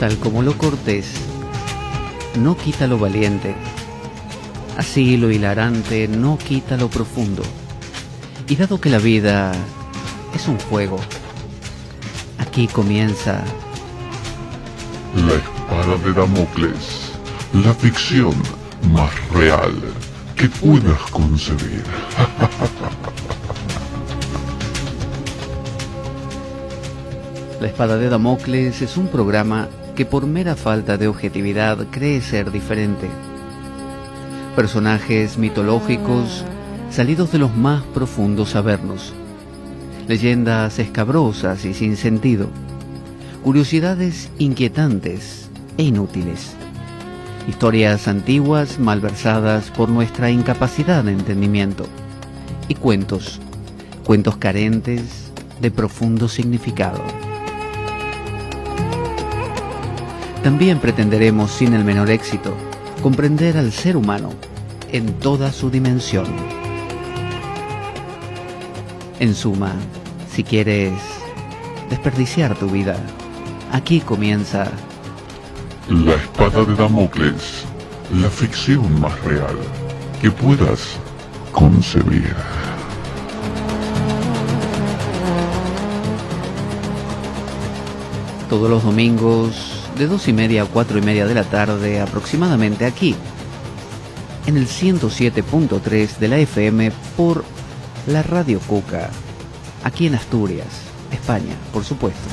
Tal como lo cortés no quita lo valiente, así lo hilarante no quita lo profundo. Y dado que la vida es un juego, aquí comienza La espada de Damocles, la ficción más real que puedas concebir. La espada de Damocles es un programa que por mera falta de objetividad cree ser diferente. Personajes mitológicos salidos de los más profundos avernos. Leyendas escabrosas y sin sentido. Curiosidades inquietantes e inútiles. Historias antiguas malversadas por nuestra incapacidad de entendimiento. Y cuentos carentes de profundo significado. También pretenderemos, sin el menor éxito, comprender al ser humano en toda su dimensión. En suma, si quieres desperdiciar tu vida, aquí comienza La espada de Damocles, la ficción más real que puedas concebir. todos los domingos de 2:30 a 4:30 de la tarde aproximadamente aquí, en el 107.3 de la FM por la Radio Cuca, aquí en Asturias, España, por supuesto.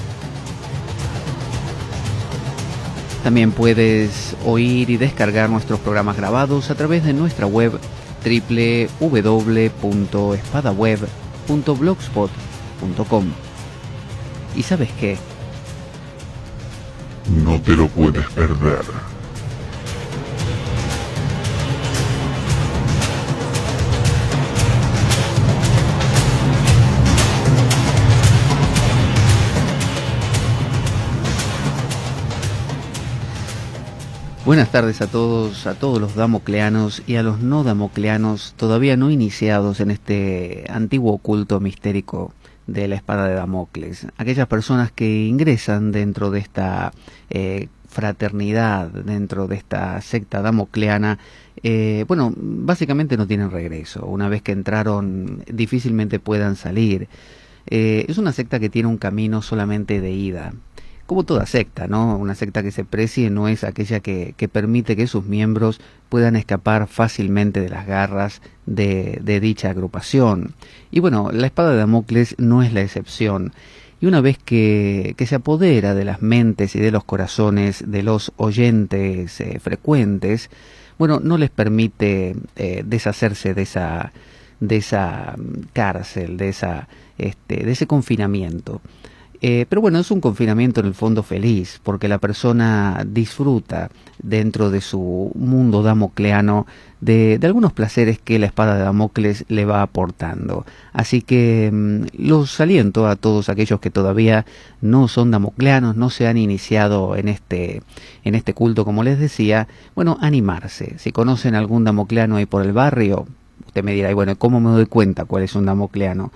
También puedes oír y descargar nuestros programas grabados a través de nuestra web www.espadaweb.blogspot.com. ¿Y sabes qué? No te lo puedes perder. Buenas tardes a todos los damocleanos y a los no damocleanos todavía no iniciados en este antiguo culto mistérico de la espada de Damocles. Aquellas personas que ingresan dentro de esta fraternidad, dentro de esta secta damocleana, básicamente no tienen regreso. Una vez que entraron, difícilmente puedan salir. Es una secta que tiene un camino solamente de ida. Como toda secta, ¿no? Una secta que se precie no es aquella que permite que sus miembros puedan escapar fácilmente de las garras de dicha agrupación. Y bueno, la espada de Damocles no es la excepción. Y una vez que se apodera de las mentes y de los corazones de los oyentes frecuentes, bueno, no les permite deshacerse de esa cárcel, de ese confinamiento. Pero bueno, es un confinamiento en el fondo feliz, porque la persona disfruta dentro de su mundo damocleano de algunos placeres que la espada de Damocles le va aportando. Así que los aliento a todos aquellos que todavía no son damocleanos, no se han iniciado en este culto, como les decía, bueno, animarse. Si conocen algún damocleano ahí por el barrio, usted me dirá, y bueno, ¿cómo me doy cuenta cuál es un damocleano?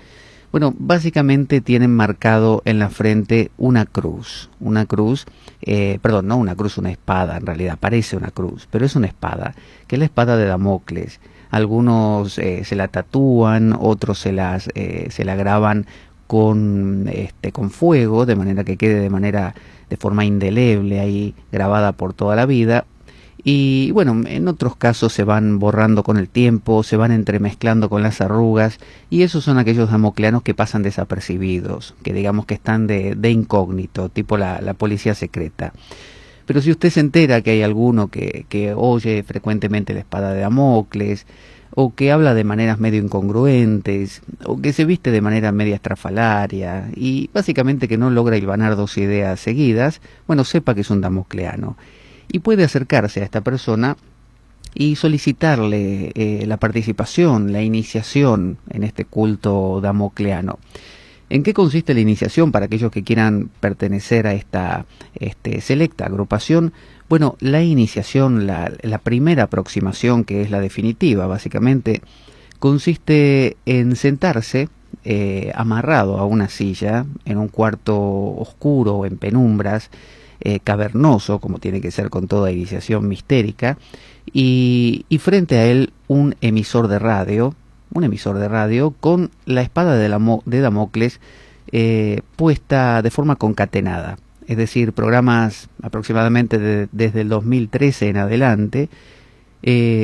Bueno, básicamente tienen marcado en la frente una cruz, no una cruz, una espada, en realidad parece una cruz, pero es una espada, que es la espada de Damocles. Algunos se la tatúan, otros se la graban con fuego, de manera que quede de forma indeleble ahí grabada por toda la vida. Y bueno, en otros casos se van borrando con el tiempo, se van entremezclando con las arrugas, y esos son aquellos damocleanos que pasan desapercibidos, que digamos que están de incógnito, tipo la policía secreta. Pero si usted se entera que hay alguno que oye frecuentemente la espada de Damocles, o que habla de maneras medio incongruentes, o que se viste de manera media estrafalaria, y básicamente que no logra hilvanar dos ideas seguidas, bueno, sepa que es un damocleano. Y puede acercarse a esta persona y solicitarle la participación, la iniciación en este culto damocleano. ¿En qué consiste la iniciación para aquellos que quieran pertenecer a esta selecta agrupación? Bueno, la iniciación, la primera aproximación, que es la definitiva, básicamente, consiste en sentarse amarrado a una silla en un cuarto oscuro, en penumbras, cavernoso, como tiene que ser con toda iniciación mistérica, y frente a él un emisor de radio con la espada de Damocles puesta de forma concatenada. Es decir, programas aproximadamente desde el 2013 en adelante,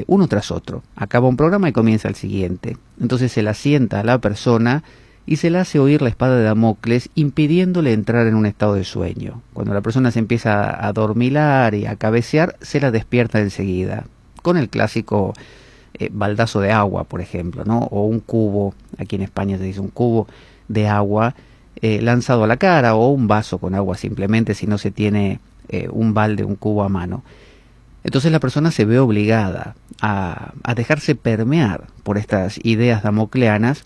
uno tras otro. Acaba un programa y comienza el siguiente. Entonces se la sienta a la persona y se le hace oír la espada de Damocles, impidiéndole entrar en un estado de sueño. Cuando la persona se empieza a dormilar y a cabecear, se la despierta enseguida, con el clásico baldazo de agua, por ejemplo, ¿no? O un cubo, aquí en España se dice un cubo de agua lanzado a la cara, o un vaso con agua simplemente, si no se tiene un balde, un cubo a mano. Entonces la persona se ve obligada a dejarse permear por estas ideas damocleanas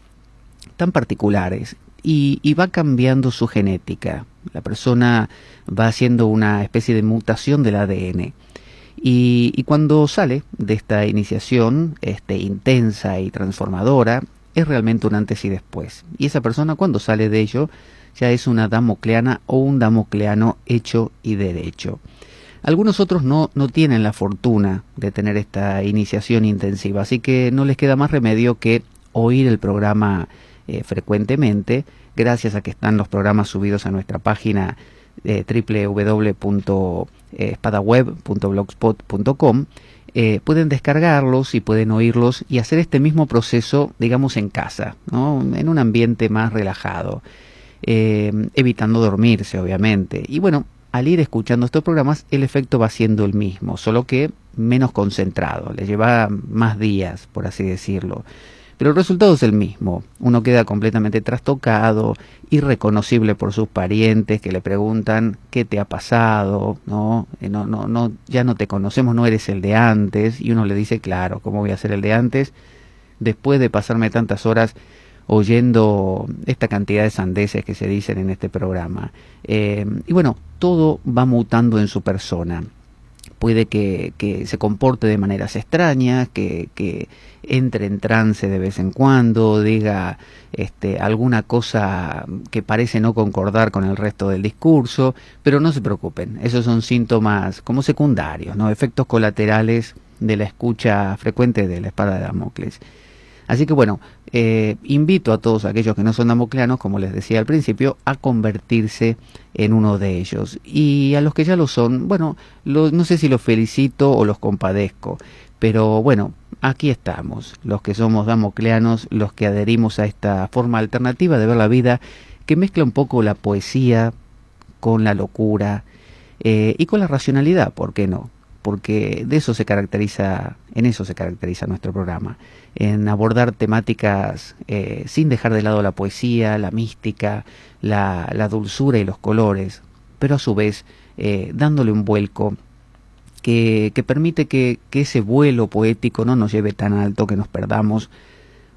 tan particulares y va cambiando su genética. La persona va haciendo una especie de mutación del ADN. Y cuando sale de esta iniciación intensa y transformadora, es realmente un antes y después. Y esa persona, cuando sale de ello, ya es una damocleana o un damocleano hecho y derecho. Algunos otros no tienen la fortuna de tener esta iniciación intensiva, así que no les queda más remedio que oír el programa frecuentemente, gracias a que están los programas subidos a nuestra página www.espadaweb.blogspot.com. Pueden descargarlos y pueden oírlos y hacer este mismo proceso, digamos, en casa, ¿no? En un ambiente más relajado, evitando dormirse, obviamente. Y bueno, al ir escuchando estos programas, el efecto va siendo el mismo, solo que menos concentrado, le lleva más días, por así decirlo. Pero el resultado es el mismo. Uno queda completamente trastocado, irreconocible por sus parientes que le preguntan qué te ha pasado, ¿no? Ya no te conocemos, no eres el de antes. Y uno le dice, claro, ¿cómo voy a ser el de antes? Después de pasarme tantas horas oyendo esta cantidad de sandeces que se dicen en este programa. Y bueno, todo va mutando en su persona. Puede que se comporte de maneras extrañas, que entre en trance de vez en cuando, diga alguna cosa que parece no concordar con el resto del discurso, pero no se preocupen, esos son síntomas como secundarios, ¿no? Efectos colaterales de la escucha frecuente de la espada de Damocles. Así que bueno, invito a todos aquellos que no son damocleanos, como les decía al principio, a convertirse en uno de ellos. Y a los que ya lo son, bueno, no sé si los felicito o los compadezco, pero bueno, aquí estamos, los que somos damocleanos, los que adherimos a esta forma alternativa de ver la vida, que mezcla un poco la poesía con la locura y con la racionalidad, ¿por qué no? Porque en eso se caracteriza nuestro programa, en abordar temáticas sin dejar de lado la poesía, la mística, la dulzura y los colores, pero a su vez dándole un vuelco que permite que ese vuelo poético no nos lleve tan alto que nos perdamos,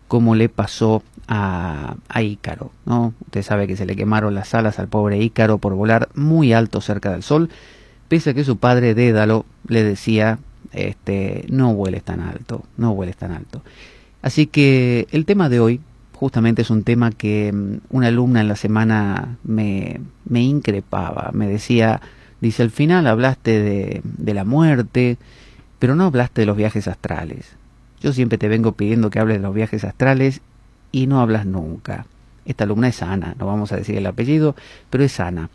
como le pasó a Ícaro, ¿no? Usted sabe que se le quemaron las alas al pobre Ícaro por volar muy alto cerca del sol, pese a que su padre Dédalo le decía, no vueles tan alto, no vueles tan alto. Así que el tema de hoy justamente es un tema que una alumna en la semana me increpaba, me decía, dice, al final hablaste de la muerte, pero no hablaste de los viajes astrales. Yo siempre te vengo pidiendo que hables de los viajes astrales y no hablas nunca. Esta alumna es Ana, no vamos a decir el apellido, pero es Ana.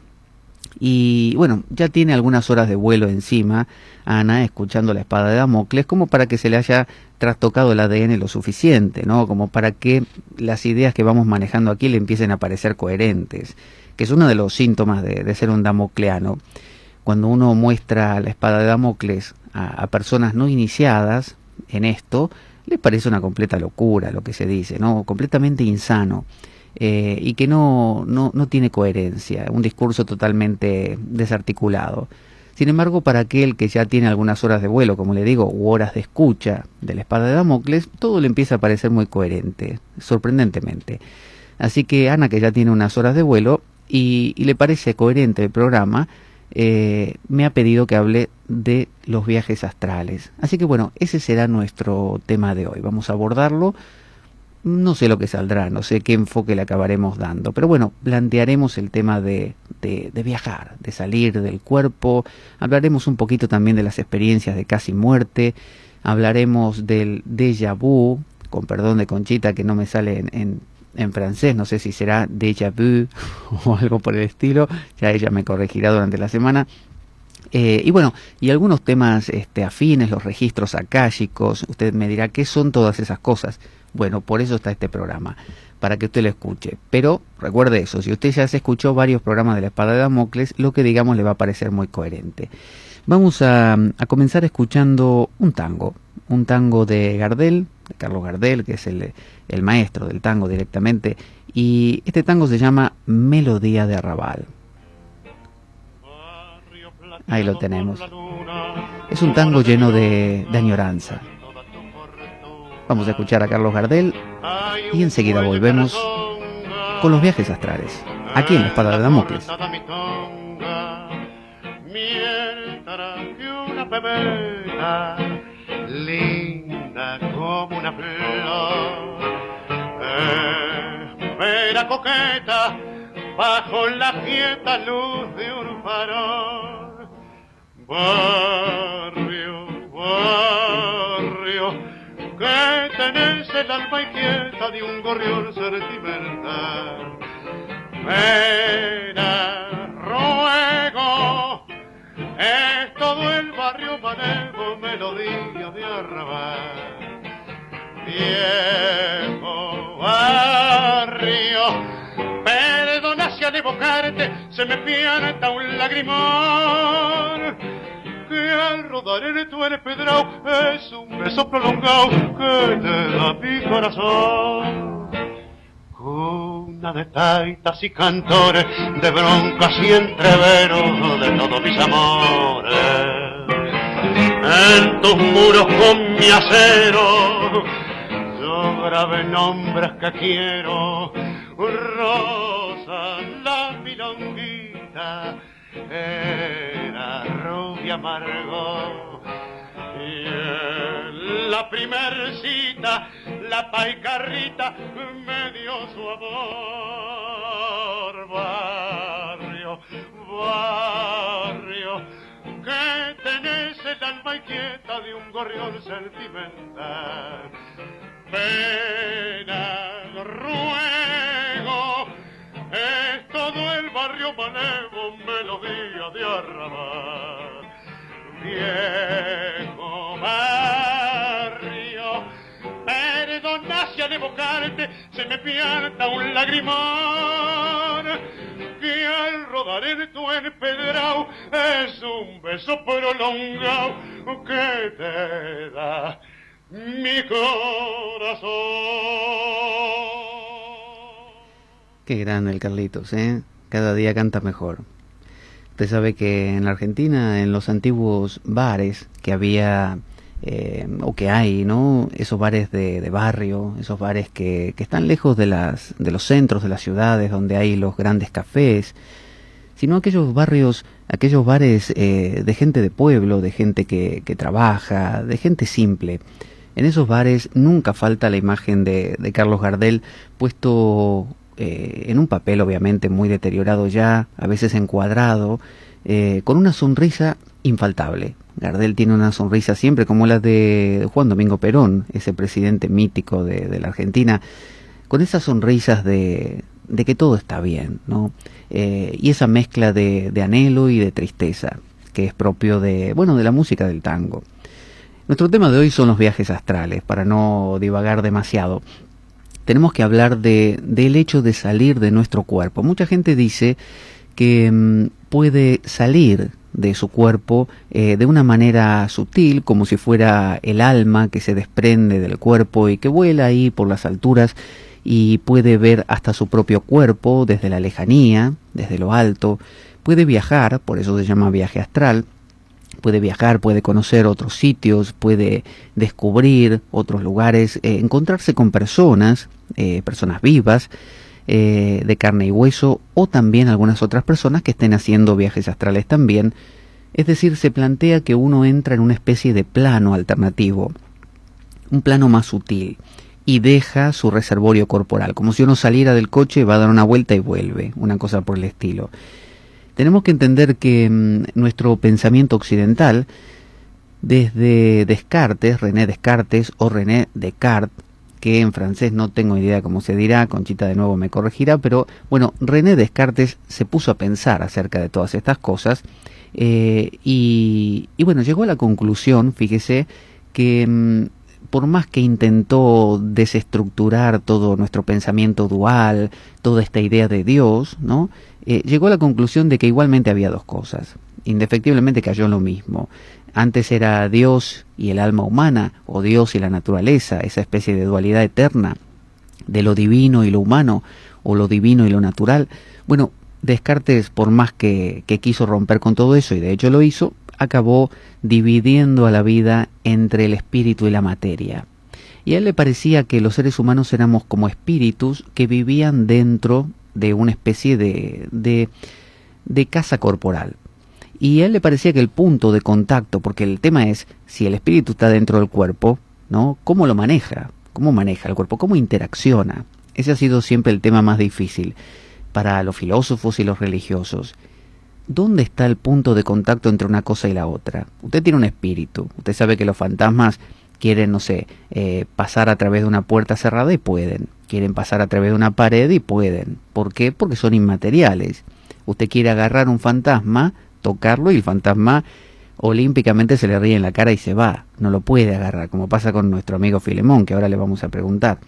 Y bueno, ya tiene algunas horas de vuelo encima, Ana, escuchando la espada de Damocles, como para que se le haya trastocado el ADN lo suficiente, ¿no? Como para que las ideas que vamos manejando aquí le empiecen a parecer coherentes, que es uno de los síntomas de ser un damocleano. Cuando uno muestra la espada de Damocles a personas no iniciadas en esto, les parece una completa locura lo que se dice, ¿no? Completamente insano. Y que no tiene coherencia, un discurso totalmente desarticulado. Sin embargo, para aquel que ya tiene algunas horas de vuelo, como le digo, u horas de escucha de la espada de Damocles, todo le empieza a parecer muy coherente, sorprendentemente. Así que Ana, que ya tiene unas horas de vuelo y le parece coherente el programa, me ha pedido que hable de los viajes astrales. Así que bueno, ese será nuestro tema de hoy. Vamos a abordarlo no sé lo que saldrá, no sé qué enfoque le acabaremos dando, pero bueno, plantearemos el tema de viajar, de salir del cuerpo, hablaremos un poquito también de las experiencias de casi muerte, hablaremos del déjà vu, con perdón de Conchita que no me sale en francés, no sé si será déjà vu o algo por el estilo, ya ella me corregirá durante la semana. Y bueno, y algunos temas afines, los registros akáshicos, usted me dirá qué son todas esas cosas. Bueno, por eso está este programa, para que usted lo escuche. Pero recuerde eso, si usted ya se escuchó varios programas de la Espada de Damocles, lo que digamos le va a parecer muy coherente. Vamos a comenzar escuchando un tango de Gardel, de Carlos Gardel, que es el maestro del tango directamente, y este tango se llama Melodía de Arrabal. Ahí lo tenemos. Es un tango lleno de añoranza. Vamos a escuchar a Carlos Gardel y enseguida volvemos con los viajes astrales, aquí en la Espada de Damocles. Linda como una flor, espera coqueta bajo la quieta luz de un farol. Barrio, barrio, que tenés el alma inquieta de un gorrión sentimental. Pena, ruego, es todo el barrio manejo, melodía de arrabal. Viejo barrio, perdona si al evocarte se me pianta un lagrimón, que al rodar en tu empedrado es un beso prolongado que te da mi corazón. Cuna de taitas y cantores, de broncas y entreveros de todos mis amores. En tus muros con mi acero yo grabé nombres que quiero. Rosa, la milonguita, era rubia amargo, y en la primer cita la paicarrita me dio su amor. Barrio, barrio, que tenés el alma inquieta de un gorrión sentimental. Pena, ruego, es todo el barrio manejo, melodía de arrabal. Viejo barrio, perdona si al evocarte se me pianta un lagrimón, que al rodar en tu empedrado es un beso prolongado que te da mi corazón. Qué grande el Carlitos, ¿eh? Cada día canta mejor. Usted sabe que en la Argentina, en los antiguos bares que había, o que hay, ¿no? Esos bares de barrio, esos bares que están lejos de los centros de las ciudades, donde hay los grandes cafés, sino aquellos barrios, aquellos bares de gente de pueblo, de gente que trabaja, de gente simple. En esos bares nunca falta la imagen de Carlos Gardel puesto en un papel obviamente muy deteriorado ya, a veces encuadrado, con una sonrisa infaltable. Gardel tiene una sonrisa siempre como la de Juan Domingo Perón, ese presidente mítico de la Argentina, con esas sonrisas de que todo está bien, ¿no? Y esa mezcla de anhelo y de tristeza, que es propio de la música del tango. Nuestro tema de hoy son los viajes astrales, para no divagar demasiado. Tenemos que hablar del hecho de salir de nuestro cuerpo. Mucha gente dice que puede salir de su cuerpo de una manera sutil, como si fuera el alma que se desprende del cuerpo y que vuela ahí por las alturas y puede ver hasta su propio cuerpo desde la lejanía, desde lo alto. Puede viajar, por eso se llama viaje astral. Puede viajar, puede conocer otros sitios, puede descubrir otros lugares, encontrarse con personas vivas, de carne y hueso, o también algunas otras personas que estén haciendo viajes astrales también. Es decir, se plantea que uno entra en una especie de plano alternativo, un plano más sutil, y deja su reservorio corporal, como si uno saliera del coche, va a dar una vuelta y vuelve, una cosa por el estilo. Tenemos que entender que nuestro pensamiento occidental, desde Descartes, René Descartes o René Descartes, que en francés no tengo idea cómo se dirá, Conchita de nuevo me corregirá, pero bueno, René Descartes se puso a pensar acerca de todas estas cosas y bueno, llegó a la conclusión, fíjese, que por más que intentó desestructurar todo nuestro pensamiento dual, toda esta idea de Dios, ¿no? Llegó a la conclusión de que igualmente había dos cosas. Indefectiblemente cayó en lo mismo. Antes era Dios y el alma humana, o Dios y la naturaleza, esa especie de dualidad eterna de lo divino y lo humano, o lo divino y lo natural. Bueno, Descartes, por más que quiso romper con todo eso, y de hecho lo hizo, acabó dividiendo a la vida entre el espíritu y la materia. Y a él le parecía que los seres humanos éramos como espíritus que vivían dentro de una especie de casa corporal. Y a él le parecía que el punto de contacto, porque el tema es, si el espíritu está dentro del cuerpo, ¿no? ¿Cómo lo maneja? ¿Cómo maneja el cuerpo? ¿Cómo interacciona? Ese ha sido siempre el tema más difícil para los filósofos y los religiosos. ¿Dónde está el punto de contacto entre una cosa y la otra? Usted tiene un espíritu. Usted sabe que los fantasmas quieren, no sé, pasar a través de una puerta cerrada y pueden. Quieren pasar a través de una pared y pueden. ¿Por qué? Porque son inmateriales. Usted quiere agarrar un fantasma, tocarlo y el fantasma olímpicamente se le ríe en la cara y se va. No lo puede agarrar, como pasa con nuestro amigo Filemón, que ahora le vamos a preguntar.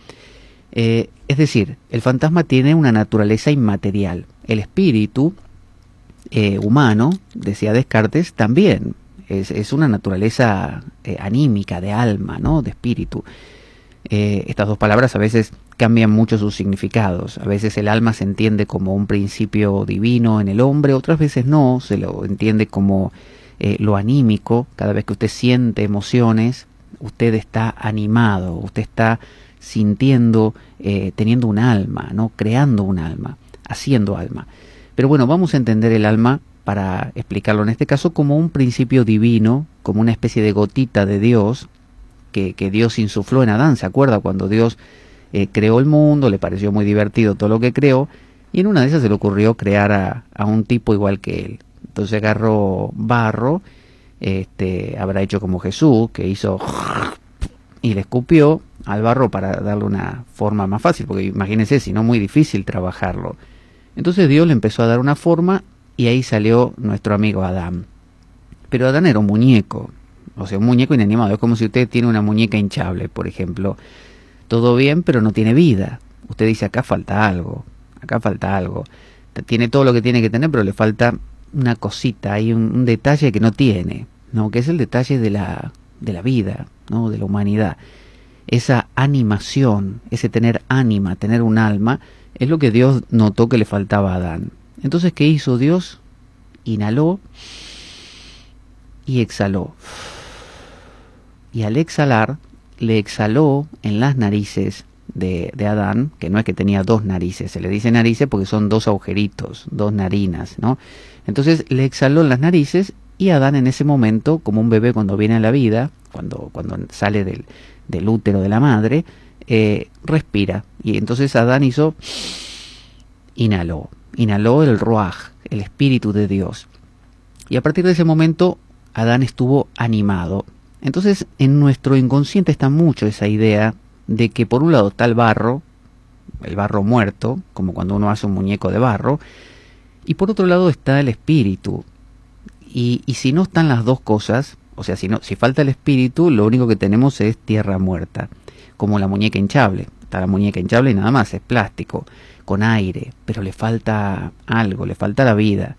Es decir, el fantasma tiene una naturaleza inmaterial. El espíritu humano, decía Descartes, también es una naturaleza anímica, de alma, ¿no? De espíritu. Estas dos palabras a veces cambian mucho sus significados. A veces el alma se entiende como un principio divino en el hombre, otras veces no, se lo entiende como lo anímico. Cada vez que usted siente emociones, usted está animado, usted está sintiendo, teniendo un alma, ¿no? Creando un alma, haciendo alma. Pero bueno, vamos a entender el alma, para explicarlo en este caso, como un principio divino, como una especie de gotita de Dios, que Dios insufló en Adán. ¿Se acuerda cuando Dios creó el mundo? Le pareció muy divertido todo lo que creó, y en una de esas se le ocurrió crear a un tipo igual que él. Entonces agarró barro, habrá hecho como Jesús, que hizo y le escupió al barro para darle una forma más fácil, porque imagínense, si no, muy difícil trabajarlo. Entonces Dios le empezó a dar una forma y ahí salió nuestro amigo Adán. Pero Adán era un muñeco, o sea, un muñeco inanimado. Es como si usted tiene una muñeca hinchable, por ejemplo. Todo bien, pero no tiene vida. Usted dice, acá falta algo, acá falta algo. Tiene todo lo que tiene que tener, pero le falta una cosita, hay un detalle que no tiene, ¿no? Que es el detalle de la vida, ¿no? De la humanidad. Esa animación, ese tener ánima, tener un alma, es lo que Dios notó que le faltaba a Adán. Entonces, ¿qué hizo Dios? Inhaló y exhaló. Y al exhalar, le exhaló en las narices de Adán, que no es que tenía dos narices, se le dice narices porque son dos agujeritos, dos narinas, ¿no? Entonces le exhaló en las narices, y Adán en ese momento, como un bebé cuando viene a la vida, cuando sale del útero de la madre, respira. Y entonces Adán inhaló el Ruaj, el Espíritu de Dios. Y a partir de ese momento, Adán estuvo animado. Entonces, en nuestro inconsciente está mucho esa idea de que por un lado está el barro muerto, como cuando uno hace un muñeco de barro, y por otro lado está el espíritu. Y si no están las dos cosas, o sea, si falta el espíritu, lo único que tenemos es tierra muerta, como la muñeca hinchable. Está la muñeca hinchable y nada más, es plástico, con aire, pero le falta algo, le falta la vida.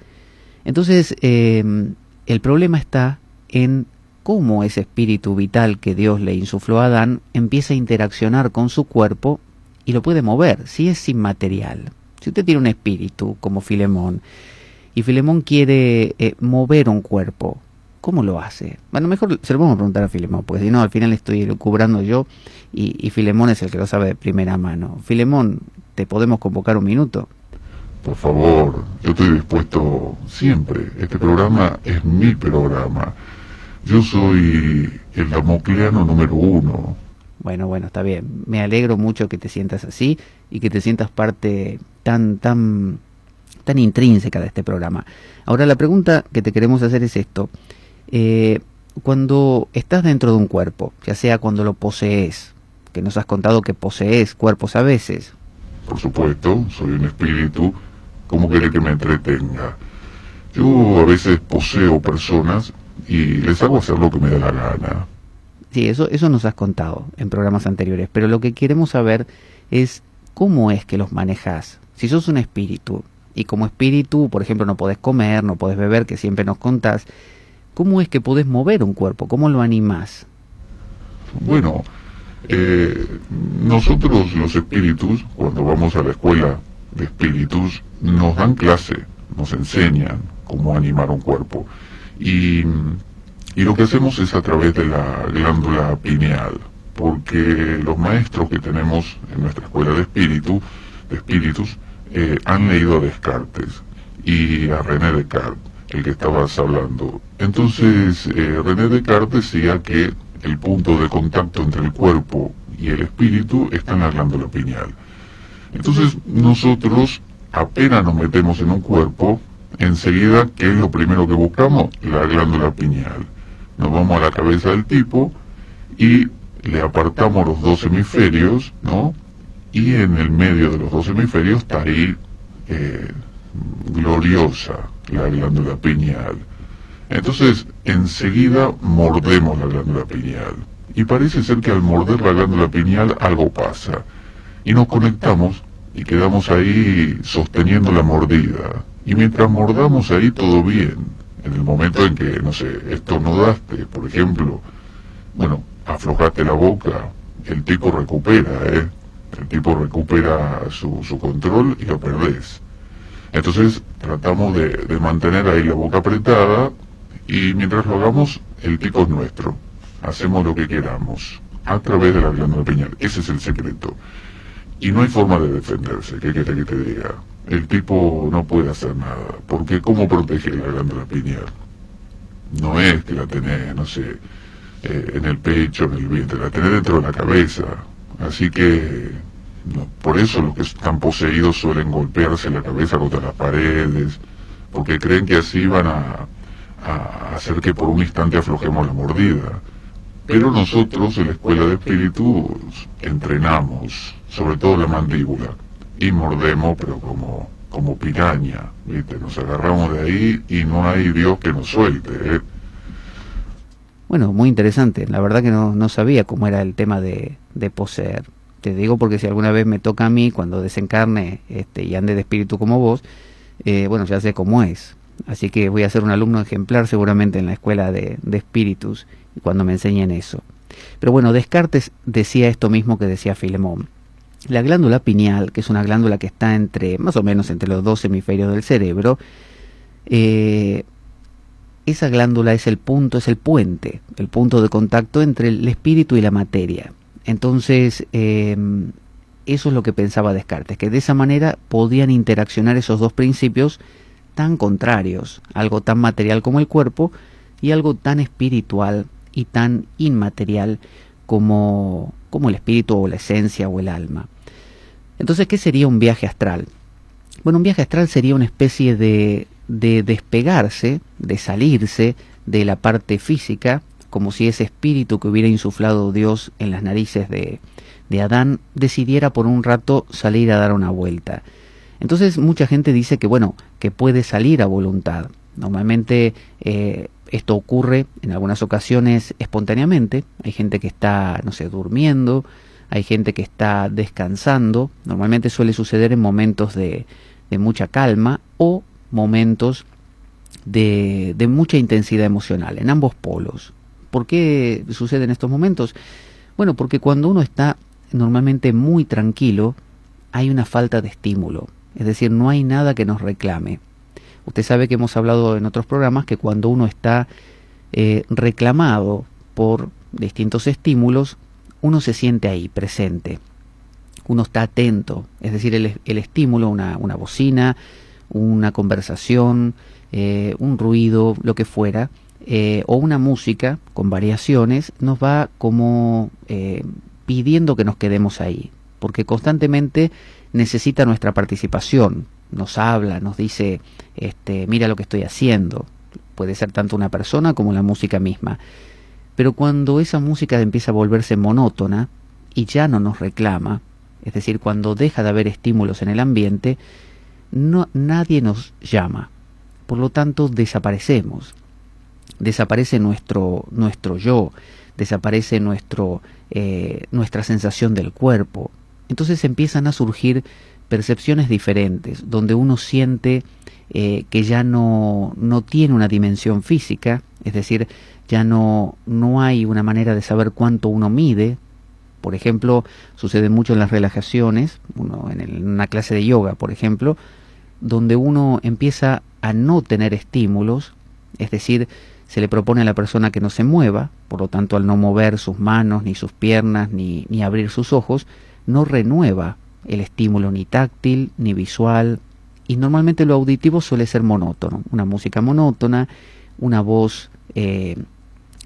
Entonces, el problema está en cómo ese espíritu vital que Dios le insufló a Adán empieza a interaccionar con su cuerpo y lo puede mover, si es inmaterial. Si usted tiene un espíritu como Filemón, y Filemón quiere mover un cuerpo, ¿cómo lo hace? Bueno, mejor se lo vamos a preguntar a Filemón, porque si no, al final estoy lucubrando yo, y Filemón es el que lo sabe de primera mano. Filemón, ¿te podemos convocar un minuto? Por favor, yo estoy dispuesto siempre. Este programa es mi programa. Yo soy el damocleano número 1. Bueno, bueno, está bien. Me alegro mucho que te sientas así y que te sientas parte tan intrínseca de este programa. Ahora la pregunta que te queremos hacer es esto. Cuando estás dentro de un cuerpo, ya sea cuando lo posees, que nos has contado que posees cuerpos a veces. Por supuesto, soy un espíritu. ¿Cómo quiere que me entretenga? Yo a veces poseo personas y les hago hacer lo que me da la gana. Sí, eso nos has contado en programas anteriores, pero lo que queremos saber es cómo es que los manejas. Si sos un espíritu, y como espíritu, por ejemplo, no podés comer, no podés beber, que siempre nos contás, ¿cómo es que podés mover un cuerpo? ¿Cómo lo animás? Bueno, nosotros los espíritus, cuando vamos a la escuela de espíritus, nos dan clase, nos enseñan cómo animar un cuerpo. Y lo que hacemos es a través de la glándula pineal, porque los maestros que tenemos en nuestra escuela de espíritus, han leído a Descartes y a René Descartes, el que estabas hablando. Entonces, René Descartes decía que el punto de contacto entre el cuerpo y el espíritu está en la glándula pineal. Entonces, nosotros apenas nos metemos en un cuerpo, enseguida, ¿qué es lo primero que buscamos? La glándula pineal. Nos vamos a la cabeza del tipo y le apartamos los dos hemisferios, ¿no? Y en el medio de los dos hemisferios está ahí gloriosa la glándula pineal. Entonces, enseguida mordemos la glándula pineal. Y parece ser que al morder la glándula pineal algo pasa. Y nos conectamos y quedamos ahí sosteniendo la mordida. Y mientras mordamos ahí todo bien. En el momento en que, no sé, estornudaste, por ejemplo, bueno, aflojaste la boca, el tipo recupera, el tipo recupera su control y lo perdés. Entonces tratamos de mantener ahí la boca apretada y mientras lo hagamos, el tipo es nuestro. Hacemos lo que queramos a través de la glándula pineal. Ese es el secreto. Y no hay forma de defenderse, ¿qué quiere que te diga? El tipo no puede hacer nada, porque ¿cómo protege la glándula pineal? No es que la tenés, no sé, en el pecho, en el vientre, la tenés dentro de la cabeza. Así que, no, por eso los que están poseídos suelen golpearse la cabeza contra las paredes, porque creen que así van a hacer que por un instante aflojemos la mordida. Pero nosotros en la escuela de espíritus entrenamos, sobre todo la mandíbula, y mordemos, pero como piraña, ¿viste? Nos agarramos de ahí y no hay Dios que nos suelte, ¿eh? Bueno, muy interesante. La verdad que no sabía cómo era el tema de poseer. Te digo porque si alguna vez me toca a mí, cuando desencarne y ande de espíritu como vos, bueno, ya sé cómo es. Así que voy a ser un alumno ejemplar seguramente en la escuela de espíritus cuando me enseñen eso. Pero bueno, Descartes decía esto mismo que decía Filemón. La glándula pineal, que es una glándula que está más o menos entre los dos hemisferios del cerebro, esa glándula es el puente, el punto de contacto entre el espíritu y la materia. Entonces, eso es lo que pensaba Descartes, que de esa manera podían interaccionar esos dos principios tan contrarios, algo tan material como el cuerpo y algo tan espiritual y tan inmaterial como el espíritu o la esencia o el alma. Entonces, ¿qué sería un viaje astral? Bueno, un viaje astral sería una especie de despegarse, de salirse de la parte física, como si ese espíritu que hubiera insuflado Dios en las narices de Adán decidiera por un rato salir a dar una vuelta. Entonces mucha gente dice que bueno, que puede salir a voluntad. Normalmente esto ocurre en algunas ocasiones espontáneamente. Hay gente que está, no sé, durmiendo, hay gente que está descansando. Normalmente suele suceder en momentos de mucha calma o momentos de mucha intensidad emocional, en ambos polos. ¿Por qué sucede en estos momentos? Bueno, porque cuando uno está normalmente muy tranquilo, hay una falta de estímulo. Es decir, no hay nada que nos reclame. Usted sabe que hemos hablado en otros programas que cuando uno está reclamado por distintos estímulos, uno se siente ahí, presente. Uno está atento. Es decir, el estímulo, una bocina, una conversación, un ruido, lo que fuera, o una música con variaciones, nos va como pidiendo que nos quedemos ahí, porque constantemente necesita nuestra participación, nos habla, nos dice, mira lo que estoy haciendo, puede ser tanto una persona como la música misma. Pero cuando esa música empieza a volverse monótona y ya no nos reclama, es decir, cuando deja de haber estímulos en el ambiente, nadie nos llama. Por lo tanto, desaparecemos. Desaparece nuestro yo, desaparece nuestra sensación del cuerpo. Entonces empiezan a surgir percepciones diferentes, donde uno siente que ya no tiene una dimensión física, es decir, ya no hay una manera de saber cuánto uno mide. Por ejemplo, sucede mucho en las relajaciones, en una clase de yoga, por ejemplo, donde uno empieza a no tener estímulos, es decir, se le propone a la persona que no se mueva, por lo tanto al no mover sus manos, ni sus piernas, ni abrir sus ojos, no renueva el estímulo ni táctil, ni visual, y normalmente lo auditivo suele ser monótono, una música monótona, una voz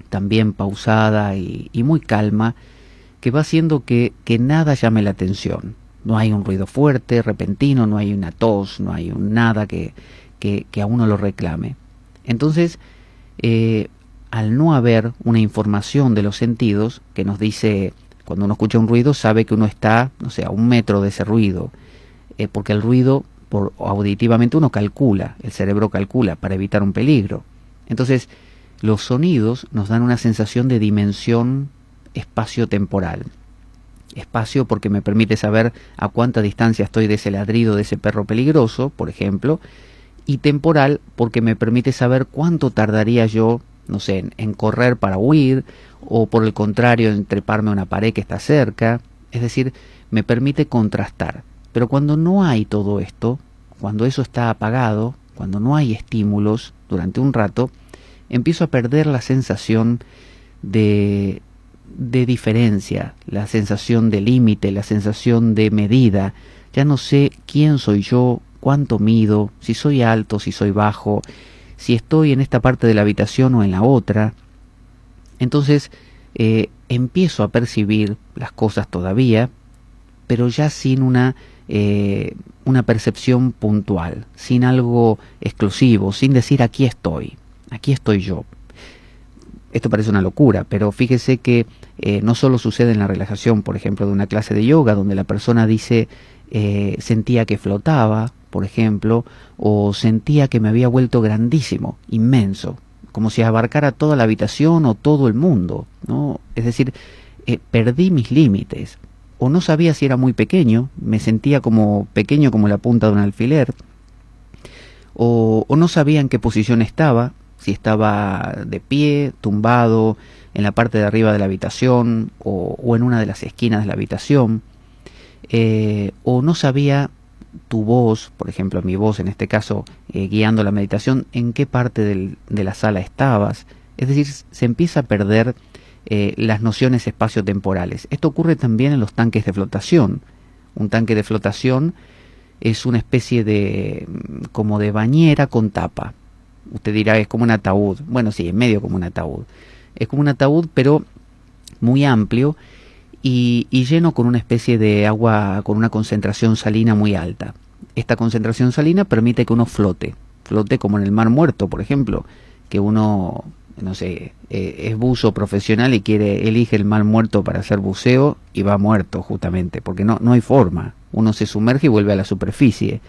también pausada y muy calma, que va haciendo que nada llame la atención. No hay un ruido fuerte, repentino, no hay una tos, no hay nada que a uno lo reclame. Entonces, al no haber una información de los sentidos que nos dice, cuando uno escucha un ruido, sabe que uno está, no sé, a 1 metro de ese ruido, porque el ruido, auditivamente uno calcula, el cerebro calcula para evitar un peligro. Entonces, los sonidos nos dan una sensación de dimensión espacio-temporal. Espacio porque me permite saber a cuánta distancia estoy de ese ladrido de ese perro peligroso, por ejemplo, y temporal porque me permite saber cuánto tardaría yo, no sé, en correr para huir, o por el contrario, en treparme a una pared que está cerca. Es decir, me permite contrastar. Pero cuando no hay todo esto, cuando eso está apagado, cuando no hay estímulos durante un rato, empiezo a perder la sensación de diferencia, la sensación de límite, la sensación de medida. Ya no sé quién soy yo, cuánto mido, si soy alto, si soy bajo, si estoy en esta parte de la habitación o en la otra. Entonces empiezo a percibir las cosas todavía, pero ya sin una percepción puntual, sin algo exclusivo, sin decir aquí estoy yo. Esto parece una locura, pero fíjese que no solo sucede en la relajación, por ejemplo, de una clase de yoga, donde la persona dice sentía que flotaba, por ejemplo, o sentía que me había vuelto grandísimo, inmenso, como si abarcara toda la habitación o todo el mundo, ¿no? Es decir, perdí mis límites, o no sabía si era muy pequeño, me sentía como pequeño como la punta de un alfiler, o no sabía en qué posición estaba, si estaba de pie, tumbado, en la parte de arriba de la habitación, o en una de las esquinas de la habitación, o no sabía tu voz, por ejemplo mi voz en este caso, guiando la meditación, en qué parte de la sala estabas. Es decir, se empieza a perder las nociones espaciotemporales. Esto ocurre también en los tanques de flotación. Un tanque de flotación es una especie de como de bañera con tapa. Usted dirá, es como un ataúd. Bueno, sí, en medio como un ataúd. Es como un ataúd, pero muy amplio y lleno con una especie de agua con una concentración salina muy alta. Esta concentración salina permite que uno flote como en el Mar Muerto, por ejemplo, que uno, no sé, es buzo profesional y elige el Mar Muerto para hacer buceo y va muerto justamente, porque no hay forma. Uno se sumerge y vuelve a la superficie.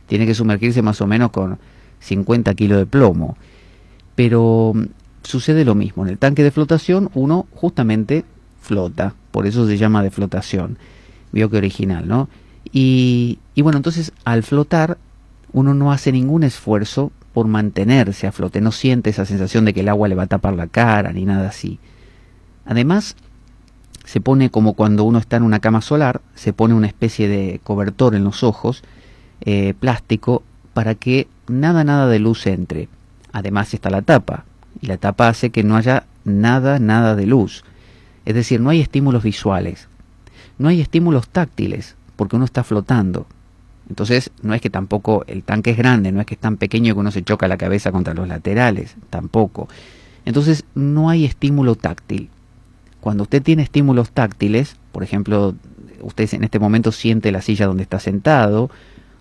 Tiene que sumergirse más o menos con 50 kilos de plomo. Pero sucede lo mismo. En el tanque de flotación uno justamente flota, por eso se llama de flotación. Vio que original, ¿no? Y bueno, entonces al flotar uno no hace ningún esfuerzo por mantenerse a flote, no siente esa sensación de que el agua le va a tapar la cara ni nada así. Además, se pone como cuando uno está en una cama solar, se pone una especie de cobertor en los ojos, plástico, para que nada de luz entre. Además está la tapa, y la tapa hace que no haya nada de luz. Es decir, no hay estímulos visuales, no hay estímulos táctiles, porque uno está flotando. Entonces, no es que tampoco el tanque es grande, no es que es tan pequeño que uno se choca la cabeza contra los laterales, tampoco. Entonces, no hay estímulo táctil. Cuando usted tiene estímulos táctiles, por ejemplo, usted en este momento siente la silla donde está sentado,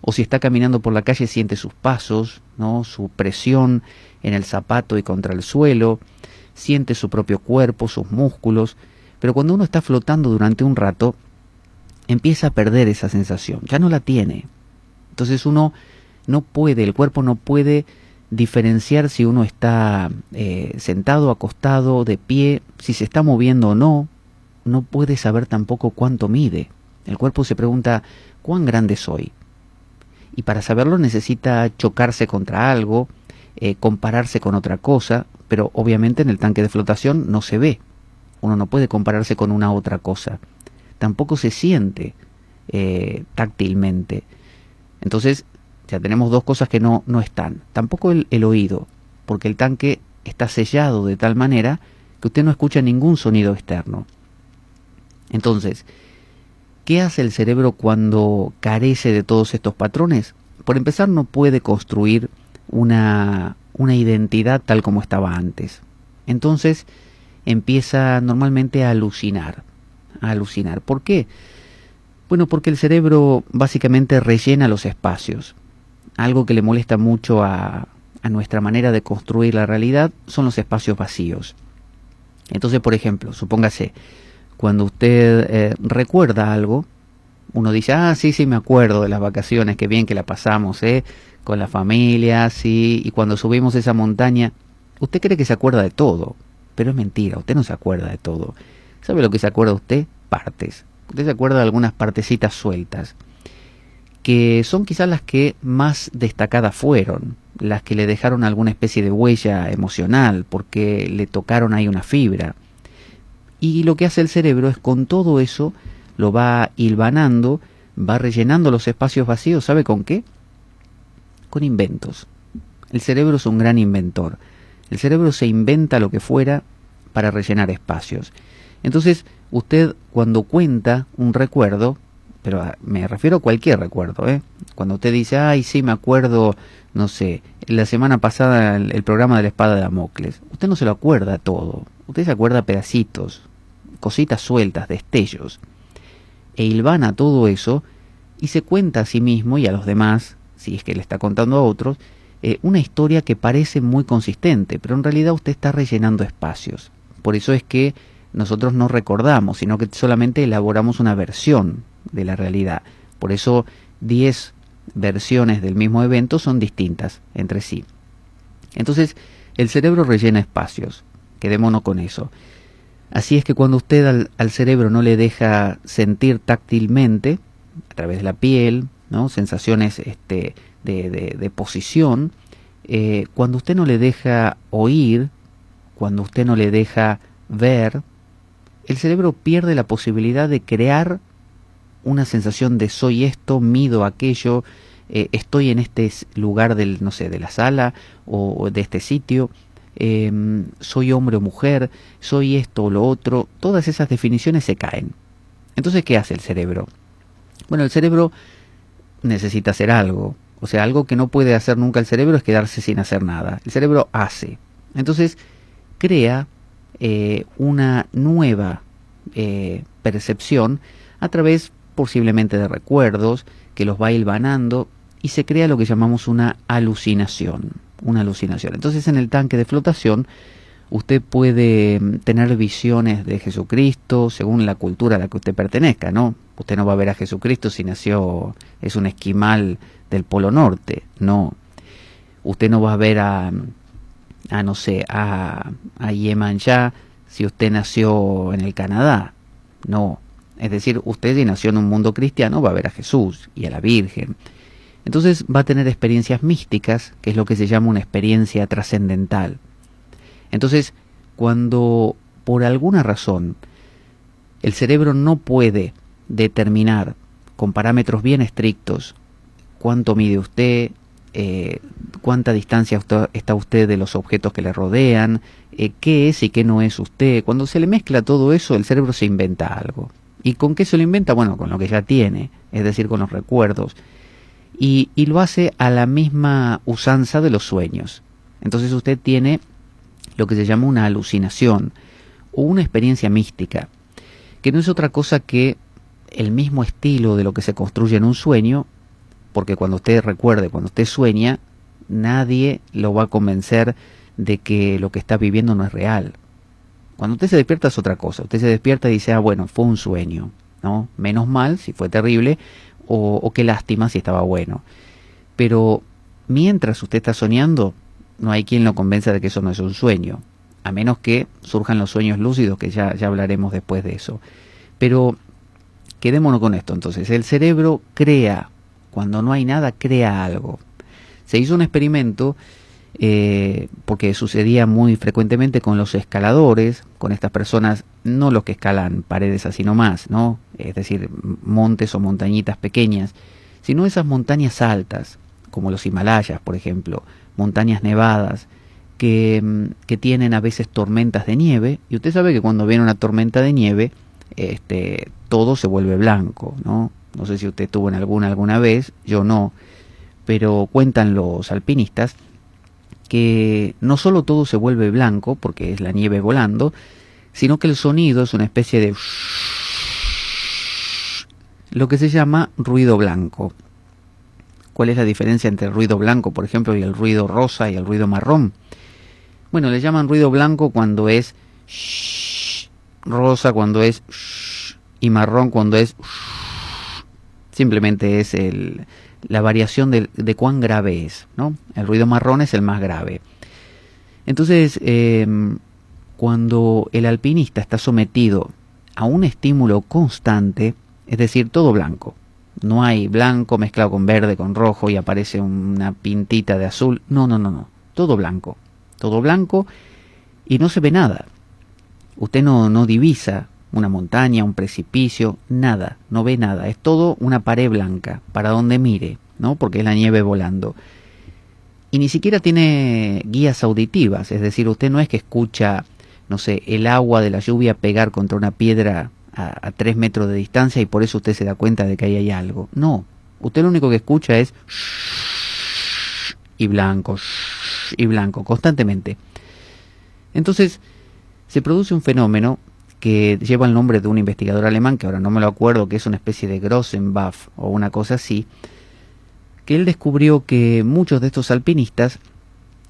o si está caminando por la calle siente sus pasos, ¿no? Su presión en el zapato y contra el suelo, siente su propio cuerpo, sus músculos, pero cuando uno está flotando durante un rato, empieza a perder esa sensación, ya no la tiene. Entonces uno no puede, el cuerpo no puede diferenciar si uno está sentado, acostado, de pie, si se está moviendo o no. No puede saber tampoco cuánto mide. El cuerpo se pregunta, ¿cuán grande soy? Y para saberlo necesita chocarse contra algo, compararse con otra cosa, pero obviamente en el tanque de flotación no se ve. Uno no puede compararse con una otra cosa. Tampoco se siente táctilmente. Entonces ya tenemos dos cosas que no están. Tampoco el oído, porque el tanque está sellado de tal manera que usted no escucha ningún sonido externo. Entonces, ¿qué hace el cerebro cuando carece de todos estos patrones? Por empezar, no puede construir una identidad tal como estaba antes. Entonces, empieza normalmente a alucinar. ¿Por qué? Bueno, porque el cerebro básicamente rellena los espacios. Algo que le molesta mucho a nuestra manera de construir la realidad son los espacios vacíos. Entonces, por ejemplo, supóngase, cuando usted recuerda algo, uno dice, sí, me acuerdo de las vacaciones, qué bien que la pasamos, con la familia, sí, y cuando subimos esa montaña, usted cree que se acuerda de todo, pero es mentira, usted no se acuerda de todo. ¿Sabe lo que se acuerda usted? Partes. Usted se acuerda de algunas partecitas sueltas, que son quizás las que más destacadas fueron, las que le dejaron alguna especie de huella emocional, porque le tocaron ahí una fibra. Y lo que hace el cerebro es con todo eso, lo va hilvanando, va rellenando los espacios vacíos, ¿sabe con qué? Con inventos. El cerebro es un gran inventor. El cerebro se inventa lo que fuera para rellenar espacios. Entonces, usted cuando cuenta un recuerdo, pero me refiero a cualquier recuerdo, cuando usted dice, sí, me acuerdo, no sé, la semana pasada el programa de la espada de Damocles, usted no se lo acuerda todo, usted se acuerda pedacitos, cositas sueltas, destellos, e hilvana todo eso y se cuenta a sí mismo y a los demás, si es que le está contando a otros, una historia que parece muy consistente, pero en realidad usted está rellenando espacios. Por eso es que nosotros no recordamos, sino que solamente elaboramos una versión de la realidad. Por eso 10 versiones del mismo evento son distintas entre sí. Entonces, el cerebro rellena espacios. Quedémonos con eso. Así es que cuando usted al cerebro no le deja sentir táctilmente, a través de la piel, ¿no? Sensaciones de posición, cuando usted no le deja oír, cuando usted no le deja ver, el cerebro pierde la posibilidad de crear una sensación de soy esto, mido aquello, estoy en este lugar de la sala o de este sitio, soy hombre o mujer, soy esto o lo otro. Todas esas definiciones se caen. Entonces, ¿qué hace el cerebro? Bueno, el cerebro necesita hacer algo. O sea, algo que no puede hacer nunca el cerebro es quedarse sin hacer nada. El cerebro hace. Entonces, crea una nueva percepción a través posiblemente de recuerdos que los va hilvanando y se crea lo que llamamos una alucinación. Entonces, en el tanque de flotación usted puede tener visiones de Jesucristo según la cultura a la que usted pertenezca, ¿no? Usted no va a ver a Jesucristo si es un esquimal del Polo Norte, no. Usted no va a ver a Iemanjá si usted nació en el Canadá, no. Es decir, usted si nació en un mundo cristiano va a ver a Jesús y a la Virgen. Entonces va a tener experiencias místicas, que es lo que se llama una experiencia trascendental. Entonces, cuando por alguna razón el cerebro no puede determinar con parámetros bien estrictos cuánto mide usted, cuánta distancia está usted de los objetos que le rodean, qué es y qué no es usted, cuando se le mezcla todo eso, el cerebro se inventa algo. ¿Y con qué se lo inventa? Bueno, con lo que ya tiene, es decir, con los recuerdos. Y lo hace a la misma usanza de los sueños. Entonces usted tiene lo que se llama una alucinación, o una experiencia mística, que no es otra cosa que el mismo estilo de lo que se construye en un sueño, porque cuando usted recuerde, cuando usted sueña, nadie lo va a convencer de que lo que está viviendo no es real. Cuando usted se despierta es otra cosa. Usted se despierta y dice, ah, bueno, fue un sueño, ¿no? Menos mal si fue terrible, o qué lástima si estaba bueno. Pero mientras usted está soñando, no hay quien lo convenza de que eso no es un sueño, a menos que surjan los sueños lúcidos, que ya hablaremos después de eso. Pero quedémonos con esto entonces. El cerebro crea, cuando no hay nada, crea algo. Se hizo un experimento, porque sucedía muy frecuentemente con los escaladores, con estas personas, no los que escalan paredes así nomás, ¿no? Es decir, montes o montañitas pequeñas, sino esas montañas altas, como los Himalayas, por ejemplo, montañas nevadas, que tienen a veces tormentas de nieve, y usted sabe que cuando viene una tormenta de nieve, todo se vuelve blanco, ¿no? No sé si usted estuvo en alguna vez, yo no, pero cuentan los alpinistas que no solo todo se vuelve blanco, porque es la nieve volando, sino que el sonido es una especie de lo que se llama ruido blanco. ¿Cuál es la diferencia entre el ruido blanco, por ejemplo, y el ruido rosa y el ruido marrón? Bueno, le llaman ruido blanco cuando es rosa, cuando es y marrón cuando es simplemente es la variación de cuán grave es, ¿no? El ruido marrón es el más grave. Entonces, cuando el alpinista está sometido a un estímulo constante, es decir, todo blanco, no hay blanco mezclado con verde, con rojo y aparece una pintita de azul, no, todo blanco y no se ve nada. Usted no divisa una montaña, un precipicio, nada, no ve nada, es todo una pared blanca, para donde mire, ¿no? Porque es la nieve volando. Y ni siquiera tiene guías auditivas, es decir, usted no es que escucha, no sé, el agua de la lluvia pegar contra una piedra a 3 metros de distancia y por eso usted se da cuenta de que ahí hay algo. No, usted lo único que escucha es y blanco, constantemente. Entonces, se produce un fenómeno que lleva el nombre de un investigador alemán, que ahora no me lo acuerdo, que es una especie de Grossenbach o una cosa así, que él descubrió que muchos de estos alpinistas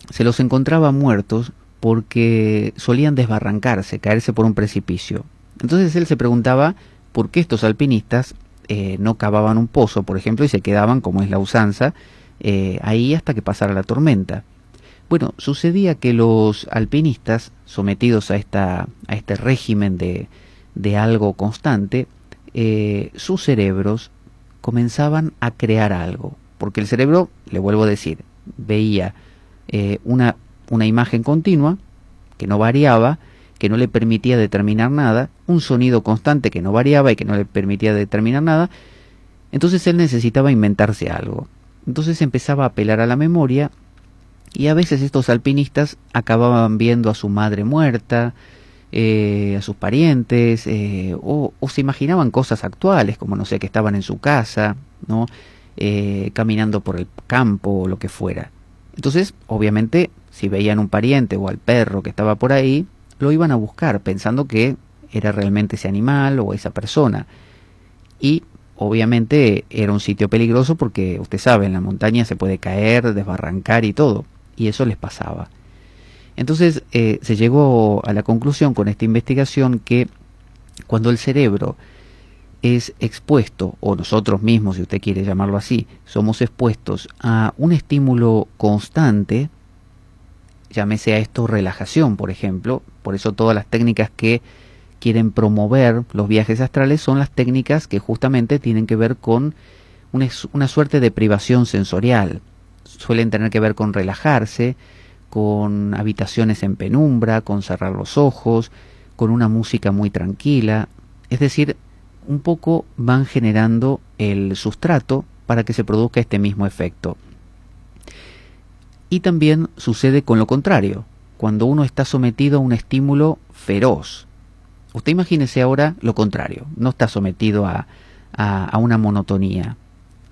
se los encontraba muertos porque solían desbarrancarse, caerse por un precipicio. Entonces él se preguntaba por qué estos alpinistas no cavaban un pozo, por ejemplo, y se quedaban, como es la usanza, ahí hasta que pasara la tormenta. Bueno, sucedía que los alpinistas, sometidos a este régimen de algo constante, sus cerebros comenzaban a crear algo. Porque el cerebro, le vuelvo a decir, veía una imagen continua, que no variaba, que no le permitía determinar nada, un sonido constante que no variaba y que no le permitía determinar nada. Entonces él necesitaba inventarse algo. Entonces empezaba a apelar a la memoria, y a veces estos alpinistas acababan viendo a su madre muerta, a sus parientes, o se imaginaban cosas actuales, como no sé, que estaban en su casa, ¿no? Caminando por el campo o lo que fuera. Entonces, obviamente, si veían un pariente o al perro que estaba por ahí, lo iban a buscar pensando que era realmente ese animal o esa persona. Y obviamente era un sitio peligroso porque, usted sabe, en la montaña se puede caer, desbarrancar y todo. Y eso les pasaba. Entonces se llegó a la conclusión con esta investigación que cuando el cerebro es expuesto, o nosotros mismos, si usted quiere llamarlo así, somos expuestos a un estímulo constante, llámese a esto relajación, por ejemplo, por eso todas las técnicas que quieren promover los viajes astrales son las técnicas que justamente tienen que ver con una suerte de privación sensorial. Suelen tener que ver con relajarse, con habitaciones en penumbra, con cerrar los ojos, con una música muy tranquila. Es decir, un poco van generando el sustrato para que se produzca este mismo efecto. Y también sucede con lo contrario, cuando uno está sometido a un estímulo feroz. Usted imagínese ahora lo contrario, no está sometido a una monotonía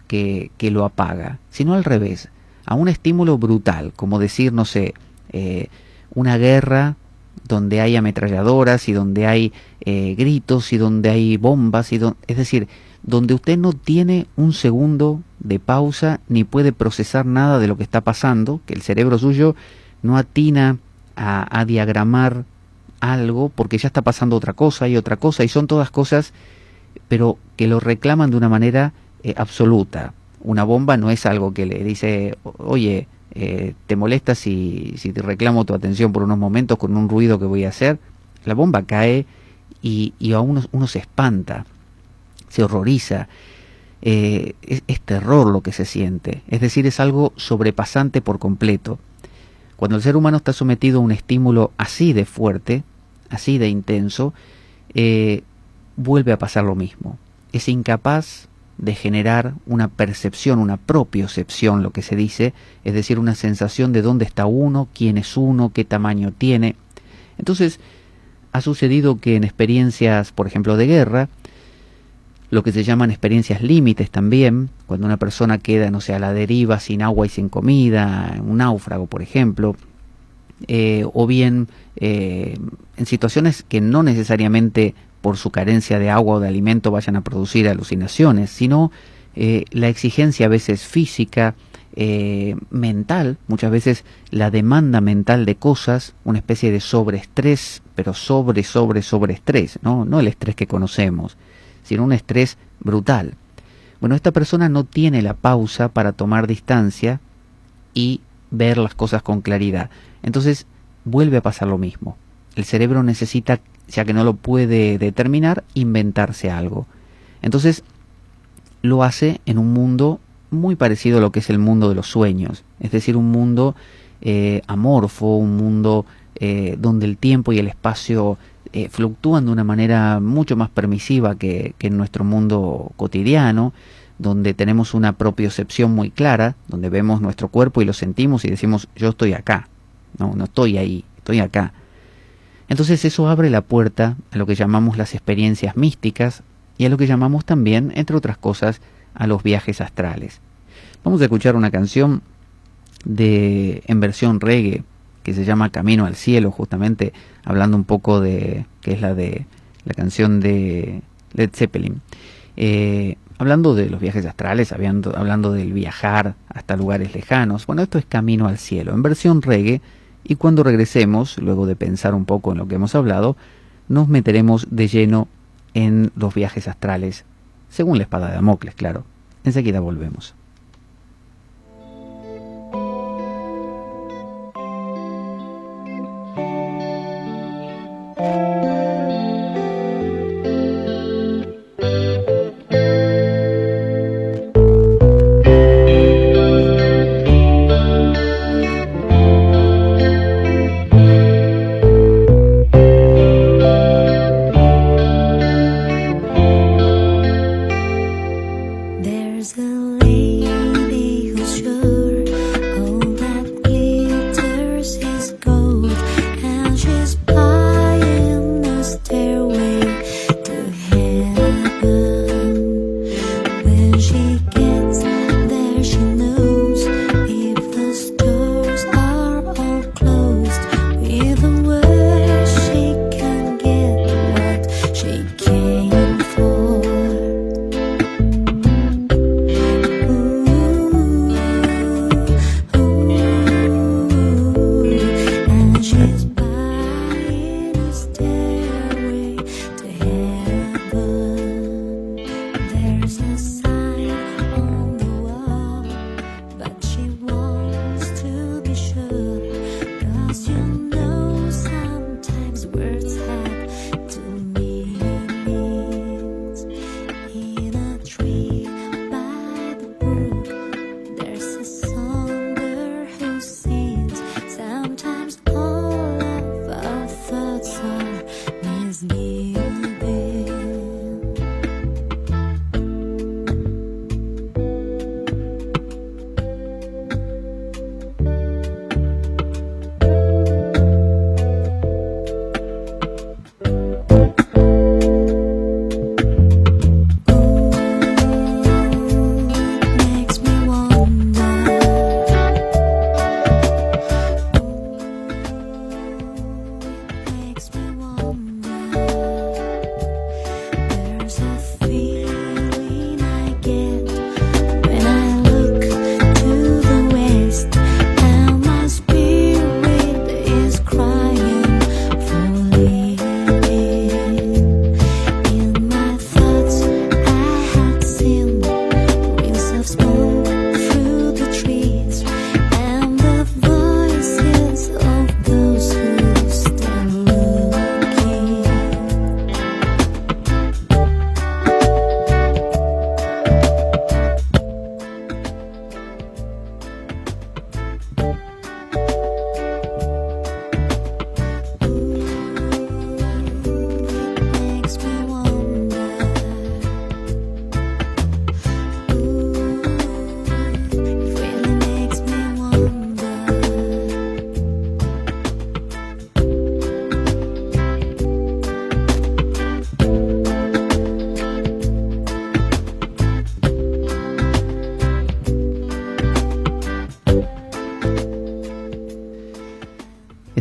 que lo apaga, sino al revés, a un estímulo brutal, como decir, no sé, una guerra donde hay ametralladoras y donde hay gritos y donde hay bombas, es decir, donde usted no tiene un segundo de pausa ni puede procesar nada de lo que está pasando, que el cerebro suyo no atina a diagramar algo porque ya está pasando otra cosa y son todas cosas pero que lo reclaman de una manera absoluta. Una bomba no es algo que le dice, oye, ¿te molesta si te reclamo tu atención por unos momentos con un ruido que voy a hacer? La bomba cae y a uno se espanta, se horroriza. Es terror lo que se siente, es decir, es algo sobrepasante por completo. Cuando el ser humano está sometido a un estímulo así de fuerte, así de intenso, vuelve a pasar lo mismo. Es incapaz de generar una percepción, una propiocepción, lo que se dice, es decir, una sensación de dónde está uno, quién es uno, qué tamaño tiene. Entonces, ha sucedido que en experiencias, por ejemplo, de guerra, lo que se llaman experiencias límites también, cuando una persona queda, no sé, a la deriva, sin agua y sin comida, un náufrago, por ejemplo, o bien en situaciones que no necesariamente por su carencia de agua o de alimento vayan a producir alucinaciones, sino la exigencia a veces física, mental, muchas veces la demanda mental de cosas, una especie de sobreestrés, pero sobreestrés, no el estrés que conocemos, sino un estrés brutal. Bueno, esta persona no tiene la pausa para tomar distancia y ver las cosas con claridad. Entonces vuelve a pasar lo mismo. El cerebro necesita, ya que no lo puede determinar, inventarse algo. Entonces lo hace en un mundo muy parecido a lo que es el mundo de los sueños, es decir, un mundo amorfo, un mundo donde el tiempo y el espacio fluctúan de una manera mucho más permisiva que en nuestro mundo cotidiano, donde tenemos una propiocepción muy clara, donde vemos nuestro cuerpo y lo sentimos y decimos, yo estoy acá, no estoy ahí, estoy acá. Entonces eso abre la puerta a lo que llamamos las experiencias místicas y a lo que llamamos también, entre otras cosas, a los viajes astrales. Vamos a escuchar una canción en versión reggae que se llama Camino al Cielo, justamente hablando un poco de, que es la canción de Led Zeppelin, hablando de los viajes astrales, hablando del viajar hasta lugares lejanos. Bueno, esto es Camino al Cielo, en versión reggae, y cuando regresemos, luego de pensar un poco en lo que hemos hablado, nos meteremos de lleno en los viajes astrales, según la espada de Damocles, claro. Enseguida volvemos. There's a lady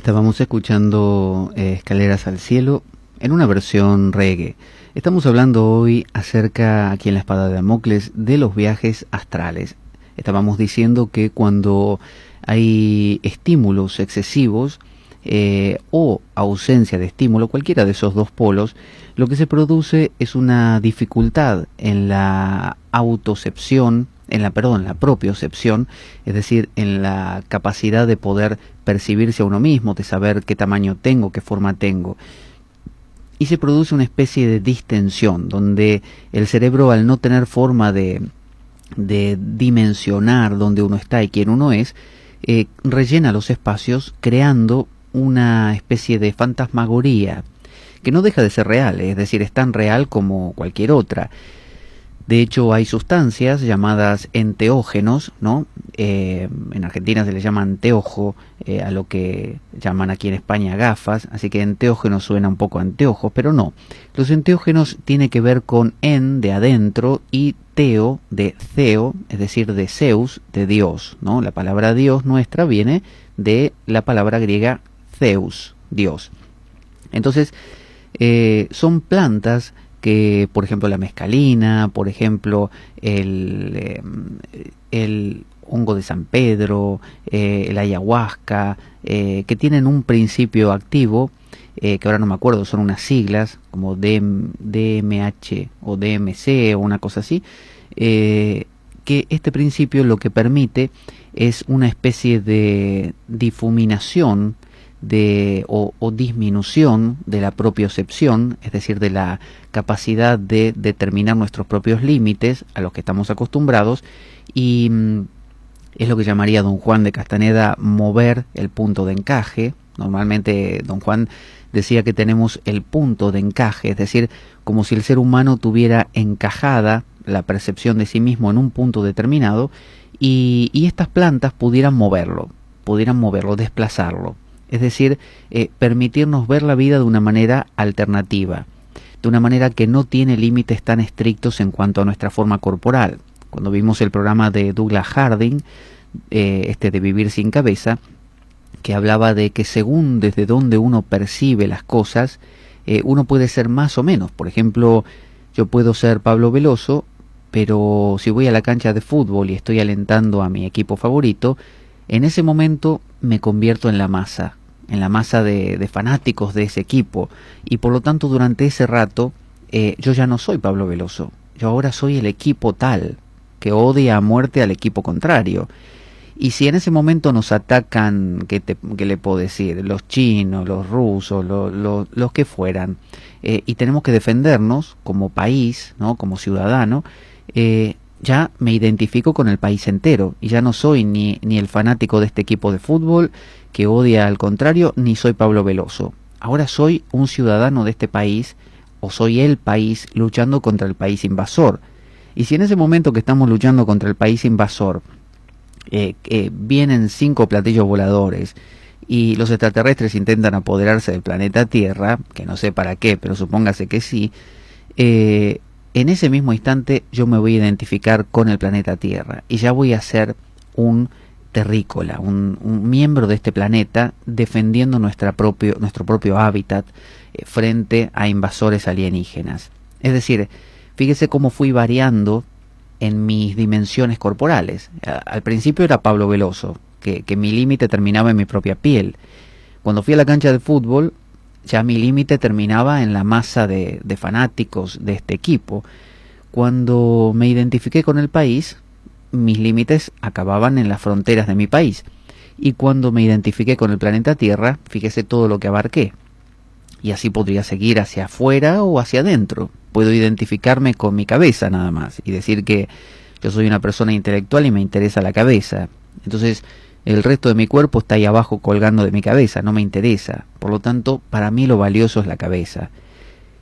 Estábamos escuchando Escaleras al Cielo en una versión reggae. Estamos hablando hoy acerca, aquí en La Espada de Damocles, de los viajes astrales. Estábamos diciendo que cuando hay estímulos excesivos o ausencia de estímulo, cualquiera de esos dos polos, lo que se produce es una dificultad en la autocepción, la propiocepción, es decir, en la capacidad de poder percibirse a uno mismo, de saber qué tamaño tengo, qué forma tengo. Y se produce una especie de distensión, donde el cerebro, al no tener forma de dimensionar dónde uno está y quién uno es, rellena los espacios creando una especie de fantasmagoría que no deja de ser real, es decir, es tan real como cualquier otra. De hecho, hay sustancias llamadas enteógenos, ¿no? En Argentina se le llama anteojo, a lo que llaman aquí en España gafas, así que enteógenos suena un poco a anteojos, pero no. Los enteógenos tienen que ver con en, de adentro, y teo, de Theo, es decir, de Zeus, de Dios, ¿no? La palabra Dios nuestra viene de la palabra griega Zeus, Dios. Entonces, son plantas que, por ejemplo, la mescalina, por ejemplo, el hongo de San Pedro, el ayahuasca, que tienen un principio activo, que ahora no me acuerdo, son unas siglas, como DMH o DMC o una cosa así, que este principio lo que permite es una especie de difuminación o disminución de la propiocepción, es decir, de la capacidad de determinar nuestros propios límites a los que estamos acostumbrados, y es lo que llamaría don Juan de Castaneda mover el punto de encaje. Normalmente don Juan decía que tenemos el punto de encaje, es decir, como si el ser humano tuviera encajada la percepción de sí mismo en un punto determinado, y estas plantas pudieran moverlo, desplazarlo. Es decir, permitirnos ver la vida de una manera alternativa, de una manera que no tiene límites tan estrictos en cuanto a nuestra forma corporal. Cuando vimos el programa de Douglas Harding, de Vivir sin Cabeza, que hablaba de que según desde donde uno percibe las cosas, uno puede ser más o menos. Por ejemplo, yo puedo ser Pablo Veloso, pero si voy a la cancha de fútbol y estoy alentando a mi equipo favorito, en ese momento me convierto en la masa de fanáticos de ese equipo, y por lo tanto durante ese rato yo ya no soy Pablo Veloso, yo ahora soy el equipo tal, que odia a muerte al equipo contrario. Y si en ese momento nos atacan, ¿qué le puedo decir? Los chinos, los rusos, los que fueran, y tenemos que defendernos como país, ¿no? Como ciudadano, ya me identifico con el país entero, y ya no soy ni el fanático de este equipo de fútbol que odia al contrario, ni soy Pablo Veloso. Ahora soy un ciudadano de este país, o soy el país luchando contra el país invasor. Y si en ese momento que estamos luchando contra el país invasor vienen 5 platillos voladores y los extraterrestres intentan apoderarse del planeta Tierra, que no sé para qué, pero supóngase que sí, en ese mismo instante yo me voy a identificar con el planeta Tierra y ya voy a ser un terrícola, un miembro de este planeta, defendiendo nuestro propio hábitat frente a invasores alienígenas. Es decir, fíjese cómo fui variando en mis dimensiones corporales. Al principio era Pablo Veloso, que mi límite terminaba en mi propia piel. Cuando fui a la cancha de fútbol, ya mi límite terminaba en la masa de fanáticos de este equipo. Cuando me identifiqué con el país, mis límites acababan en las fronteras de mi país. Y cuando me identifiqué con el planeta Tierra, fíjese todo lo que abarqué. Y así podría seguir hacia afuera o hacia adentro. Puedo identificarme con mi cabeza nada más y decir que yo soy una persona intelectual y me interesa la cabeza. Entonces el resto de mi cuerpo está ahí abajo colgando de mi cabeza, no me interesa. Por lo tanto, para mí lo valioso es la cabeza.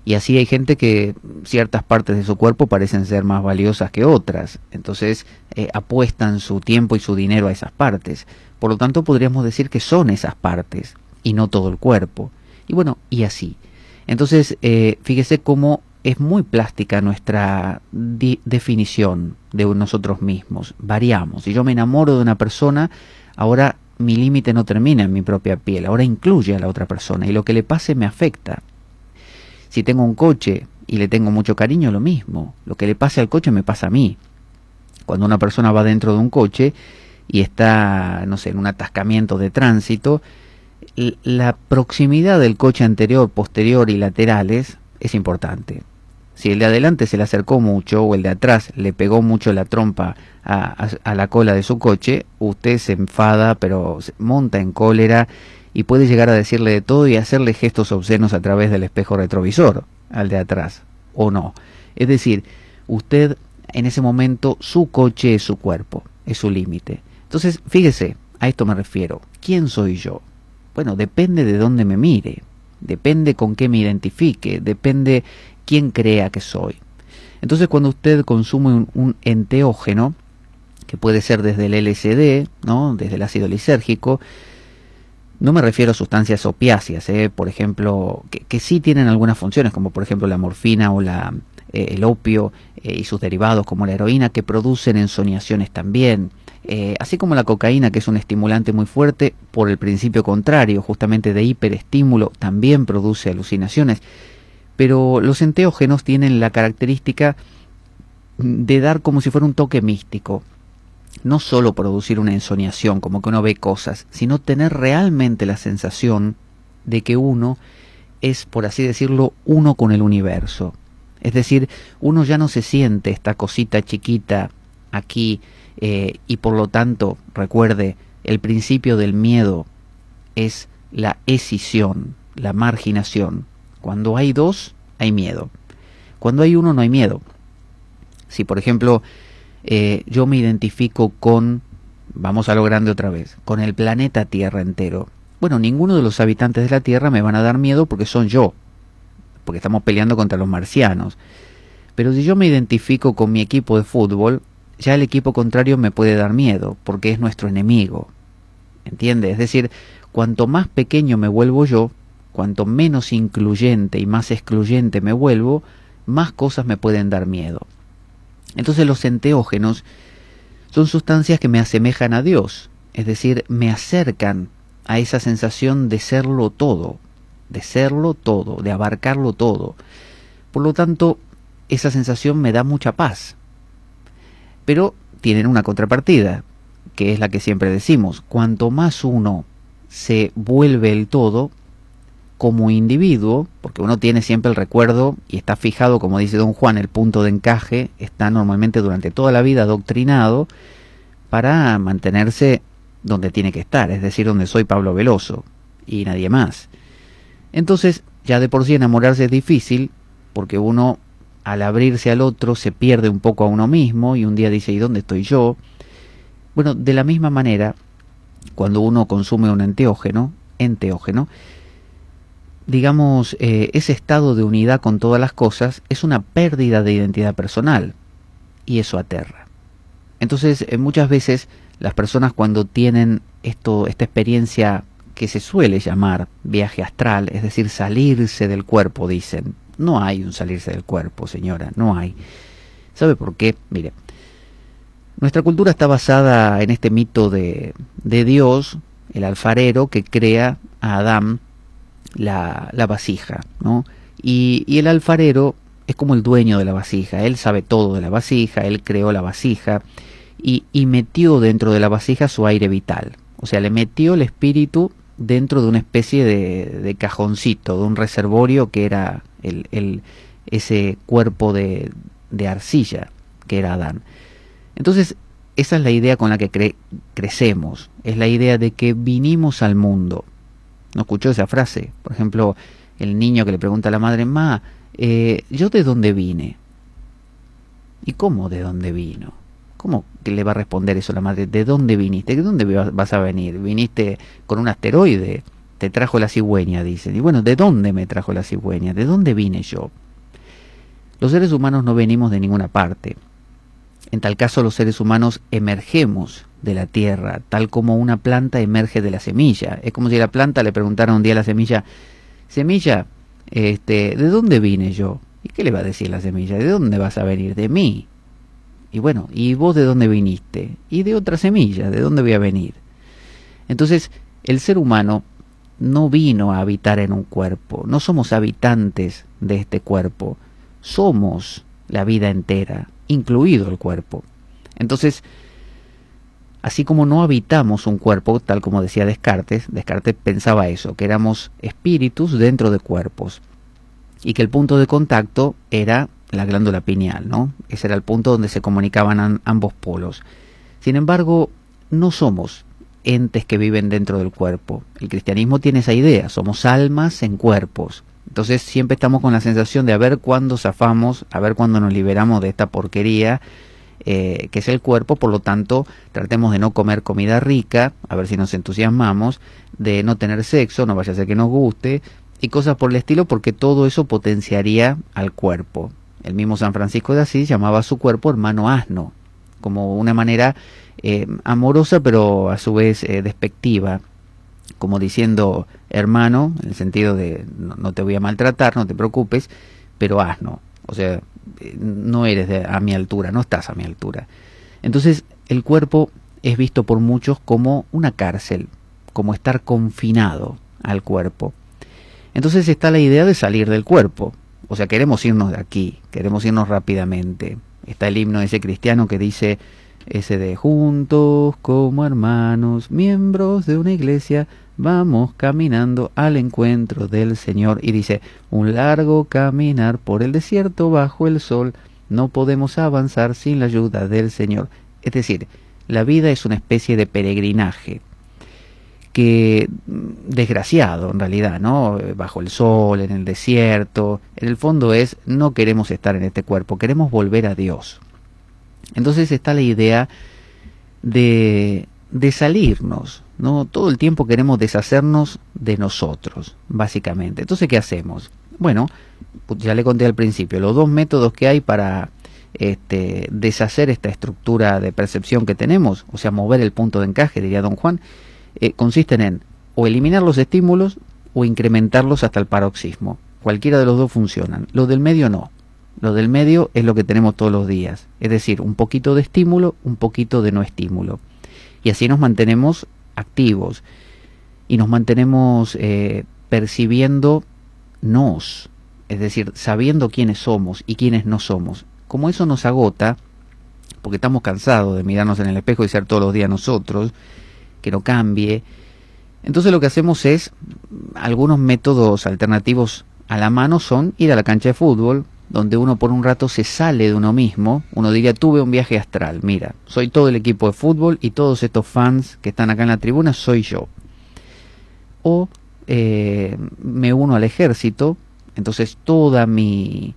Y así hay gente que ciertas partes de su cuerpo parecen ser más valiosas que otras. Entonces apuestan su tiempo y su dinero a esas partes. Por lo tanto, podríamos decir que son esas partes y no todo el cuerpo. Y bueno, y así. Entonces, fíjese cómo es muy plástica nuestra definición de nosotros mismos. Variamos. Si yo me enamoro de una persona, ahora mi límite no termina en mi propia piel, ahora incluye a la otra persona y lo que le pase me afecta. Si tengo un coche y le tengo mucho cariño, lo mismo. Lo que le pase al coche me pasa a mí. Cuando una persona va dentro de un coche y está, no sé, en un atascamiento de tránsito, la proximidad del coche anterior, posterior y laterales es importante. Si el de adelante se le acercó mucho o el de atrás le pegó mucho la trompa a la cola de su coche, usted se enfada, pero se monta en cólera y puede llegar a decirle de todo y hacerle gestos obscenos a través del espejo retrovisor al de atrás, o no. Es decir, usted en ese momento, su coche es su cuerpo, es su límite. Entonces, fíjese, a esto me refiero. ¿Quién soy yo? Bueno, depende de dónde me mire, depende con qué me identifique, depende quién crea que soy. Entonces, cuando usted consume un enteógeno, que puede ser desde el LSD, ¿no?, desde el ácido lisérgico, no me refiero a sustancias opiáceas, por ejemplo, que sí tienen algunas funciones, como por ejemplo la morfina o el opio y sus derivados como la heroína, que producen ensoñaciones también, así como la cocaína, que es un estimulante muy fuerte, por el principio contrario, justamente de hiperestímulo, también produce alucinaciones. Pero los enteógenos tienen la característica de dar como si fuera un toque místico. No solo producir una ensoñación, como que uno ve cosas, sino tener realmente la sensación de que uno es, por así decirlo, uno con el universo. Es decir, uno ya no se siente esta cosita chiquita aquí, y por lo tanto, recuerde, el principio del miedo es la escisión, la marginación. Cuando hay dos, hay miedo. Cuando hay uno, no hay miedo. Si, por ejemplo, yo me identifico con, vamos a lo grande otra vez, con el planeta Tierra entero. Bueno, ninguno de los habitantes de la Tierra me van a dar miedo porque son yo, porque estamos peleando contra los marcianos. Pero si yo me identifico con mi equipo de fútbol, ya el equipo contrario me puede dar miedo, porque es nuestro enemigo. ¿Entiende? Es decir, cuanto más pequeño me vuelvo yo, cuanto menos incluyente y más excluyente me vuelvo, más cosas me pueden dar miedo. Entonces los enteógenos son sustancias que me asemejan a Dios, es decir, me acercan a esa sensación de serlo todo, de abarcarlo todo. Por lo tanto, esa sensación me da mucha paz. Pero tienen una contrapartida, que es la que siempre decimos: cuanto más uno se vuelve el todo, como individuo, porque uno tiene siempre el recuerdo y está fijado, como dice Don Juan, el punto de encaje está normalmente durante toda la vida adoctrinado para mantenerse donde tiene que estar, es decir, donde soy Pablo Veloso y nadie más. Entonces, ya de por sí enamorarse es difícil, porque uno al abrirse al otro se pierde un poco a uno mismo y un día dice: ¿y dónde estoy yo? Bueno, de la misma manera, cuando uno consume un enteógeno, digamos, ese estado de unidad con todas las cosas es una pérdida de identidad personal, y eso aterra. Entonces, muchas veces las personas, cuando tienen esta experiencia que se suele llamar viaje astral, es decir, salirse del cuerpo, dicen. No hay un salirse del cuerpo, señora, no hay. ¿Sabe por qué? Mire, nuestra cultura está basada en este mito de Dios, el alfarero, que crea a Adán la vasija, ¿no? Y el alfarero es como el dueño de la vasija, él sabe todo de la vasija, él creó la vasija y metió dentro de la vasija su aire vital. O sea, le metió el espíritu dentro de una especie de cajoncito, de un reservorio que era ese cuerpo de arcilla que era Adán. Entonces, esa es la idea con la que crecemos, es la idea de que vinimos al mundo. ¿No escuchó esa frase? Por ejemplo, el niño que le pregunta a la madre: «Ma, ¿yo de dónde vine?» ¿Y cómo de dónde vino? ¿Cómo que le va a responder eso a la madre? ¿De dónde viniste? ¿De dónde vas a venir? ¿Viniste con un asteroide? Te trajo la cigüeña, dicen. Y bueno, ¿de dónde me trajo la cigüeña? ¿De dónde vine yo? Los seres humanos no venimos de ninguna parte. En tal caso, los seres humanos emergemos de la tierra, tal como una planta emerge de la semilla. Es como si la planta le preguntara un día a la semilla: «Semilla, ¿de dónde vine yo?» ¿Y qué le va a decir la semilla? ¿De dónde vas a venir? De mí. Y bueno, ¿y vos de dónde viniste? Y de otra semilla, ¿de dónde voy a venir? Entonces, el ser humano no vino a habitar en un cuerpo, no somos habitantes de este cuerpo, somos la vida entera, incluido el cuerpo. Entonces, así como no habitamos un cuerpo, tal como decía Descartes pensaba eso, que éramos espíritus dentro de cuerpos, y que el punto de contacto era la glándula pineal, ¿no? Ese era el punto donde se comunicaban ambos polos. Sin embargo, no somos entes que viven dentro del cuerpo. El cristianismo tiene esa idea, somos almas en cuerpos. Entonces siempre estamos con la sensación de a ver cuándo zafamos, a ver cuándo nos liberamos de esta porquería que es el cuerpo. Por lo tanto, tratemos de no comer comida rica, a ver si nos entusiasmamos, de no tener sexo, no vaya a ser que nos guste, y cosas por el estilo, porque todo eso potenciaría al cuerpo. El mismo San Francisco de Asís llamaba a su cuerpo hermano asno, como una manera amorosa, pero a su vez despectiva, como diciendo hermano, en el sentido de no te voy a maltratar, no te preocupes, pero asno, o sea, no eres a mi altura, no estás a mi altura. Entonces el cuerpo es visto por muchos como una cárcel, como estar confinado al cuerpo. Entonces está la idea de salir del cuerpo, o sea, queremos irnos de aquí, queremos irnos rápidamente. Está el himno ese cristiano que dice ese de juntos como hermanos, miembros de una iglesia, vamos caminando al encuentro del Señor. Y dice, un largo caminar por el desierto bajo el sol, no podemos avanzar sin la ayuda del Señor. Es decir, la vida es una especie de peregrinaje, que desgraciado en realidad, ¿no? Bajo el sol, en el desierto, en el fondo es, no queremos estar en este cuerpo, queremos volver a Dios. Entonces está la idea de salirnos, ¿no? Todo el tiempo queremos deshacernos de nosotros, básicamente. Entonces, ¿qué hacemos? Bueno, ya le conté al principio, los dos métodos que hay para deshacer esta estructura de percepción que tenemos, o sea, mover el punto de encaje, diría don Juan, consisten en o eliminar los estímulos o incrementarlos hasta el paroxismo. Cualquiera de los dos funcionan. Lo del medio no. Lo del medio es lo que tenemos todos los días. Es decir, un poquito de estímulo, un poquito de no estímulo. Y así nos mantenemos activos. Y nos mantenemos percibiéndonos. Es decir, sabiendo quiénes somos y quiénes no somos. Como eso nos agota, porque estamos cansados de mirarnos en el espejo y ser todos los días nosotros, que no cambie. Entonces lo que hacemos es, algunos métodos alternativos a la mano son ir a la cancha de fútbol, donde uno por un rato se sale de uno mismo. Uno diría, tuve un viaje astral, mira, soy todo el equipo de fútbol y todos estos fans que están acá en la tribuna soy yo. O me uno al ejército, entonces toda mi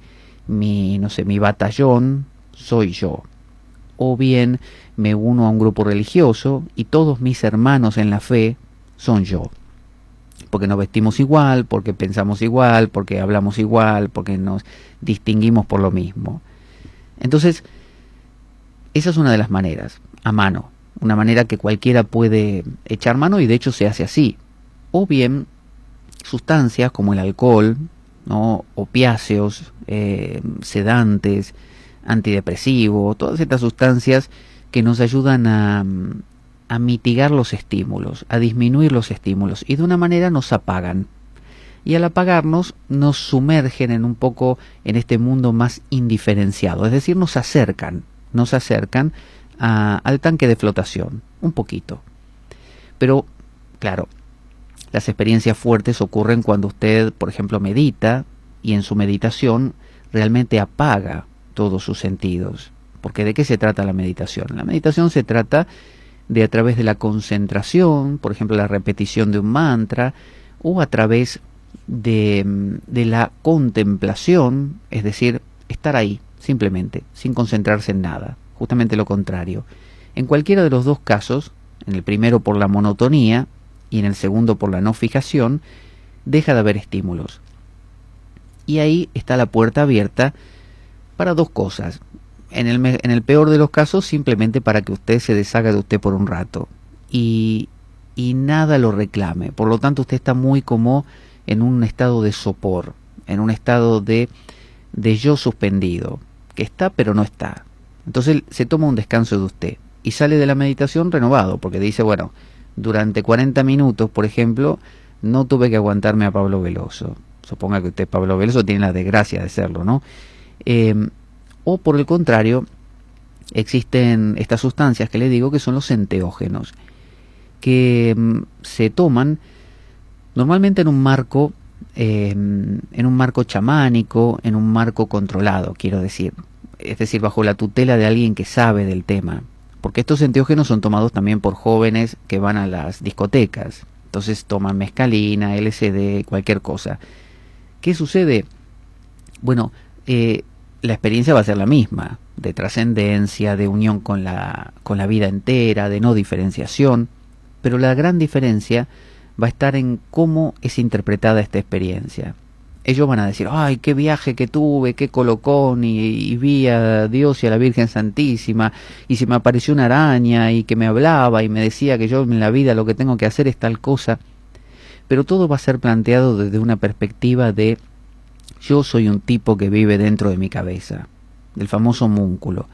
batallón soy yo. O bien me uno a un grupo religioso y todos mis hermanos en la fe son yo. Porque nos vestimos igual, porque pensamos igual, porque hablamos igual, porque nos distinguimos por lo mismo. Entonces, esa es una de las maneras, a mano. Una manera que cualquiera puede echar mano y de hecho se hace así. O bien, sustancias como el alcohol, ¿no? Opiáceos, sedantes, antidepresivos, todas estas sustancias que nos ayudan a mitigar los estímulos, a disminuir los estímulos, y de una manera nos apagan. Y al apagarnos nos sumergen un poco en este mundo más indiferenciado, es decir, nos acercan al tanque de flotación, un poquito. Pero, claro, las experiencias fuertes ocurren cuando usted, por ejemplo, medita, y en su meditación realmente apaga todos sus sentidos. Porque ¿de qué se trata la meditación? La meditación se trata de, a través de la concentración, por ejemplo la repetición de un mantra, o a través de la contemplación, es decir, estar ahí, simplemente, sin concentrarse en nada, justamente lo contrario. En cualquiera de los dos casos, en el primero por la monotonía y en el segundo por la no fijación, deja de haber estímulos. Y ahí está la puerta abierta para dos cosas. En el peor de los casos, simplemente para que usted se deshaga de usted por un rato y nada lo reclame. Por lo tanto, usted está muy como en un estado de sopor, en un estado de yo suspendido, que está pero no está. Entonces se toma un descanso de usted y sale de la meditación renovado, porque dice, bueno, durante 40 minutos, por ejemplo, no tuve que aguantarme a Pablo Veloso. Suponga que usted, Pablo Veloso, tiene la desgracia de serlo, ¿no? O por el contrario, existen estas sustancias que le digo que son los enteógenos, que se toman normalmente en un marco chamánico, en un marco controlado, quiero decir. Es decir, bajo la tutela de alguien que sabe del tema. Porque estos enteógenos son tomados también por jóvenes que van a las discotecas. Entonces toman mescalina, LSD, cualquier cosa. ¿Qué sucede? Bueno, la experiencia va a ser la misma, de trascendencia, de unión con la vida entera, de no diferenciación, pero la gran diferencia va a estar en cómo es interpretada esta experiencia. Ellos van a decir, ¡ay, qué viaje que tuve, qué colocón, y vi a Dios y a la Virgen Santísima, y se me apareció una araña, y que me hablaba, y me decía que yo en la vida lo que tengo que hacer es tal cosa! Pero todo va a ser planteado desde una perspectiva de yo soy un tipo que vive dentro de mi cabeza, del famoso homúnculo.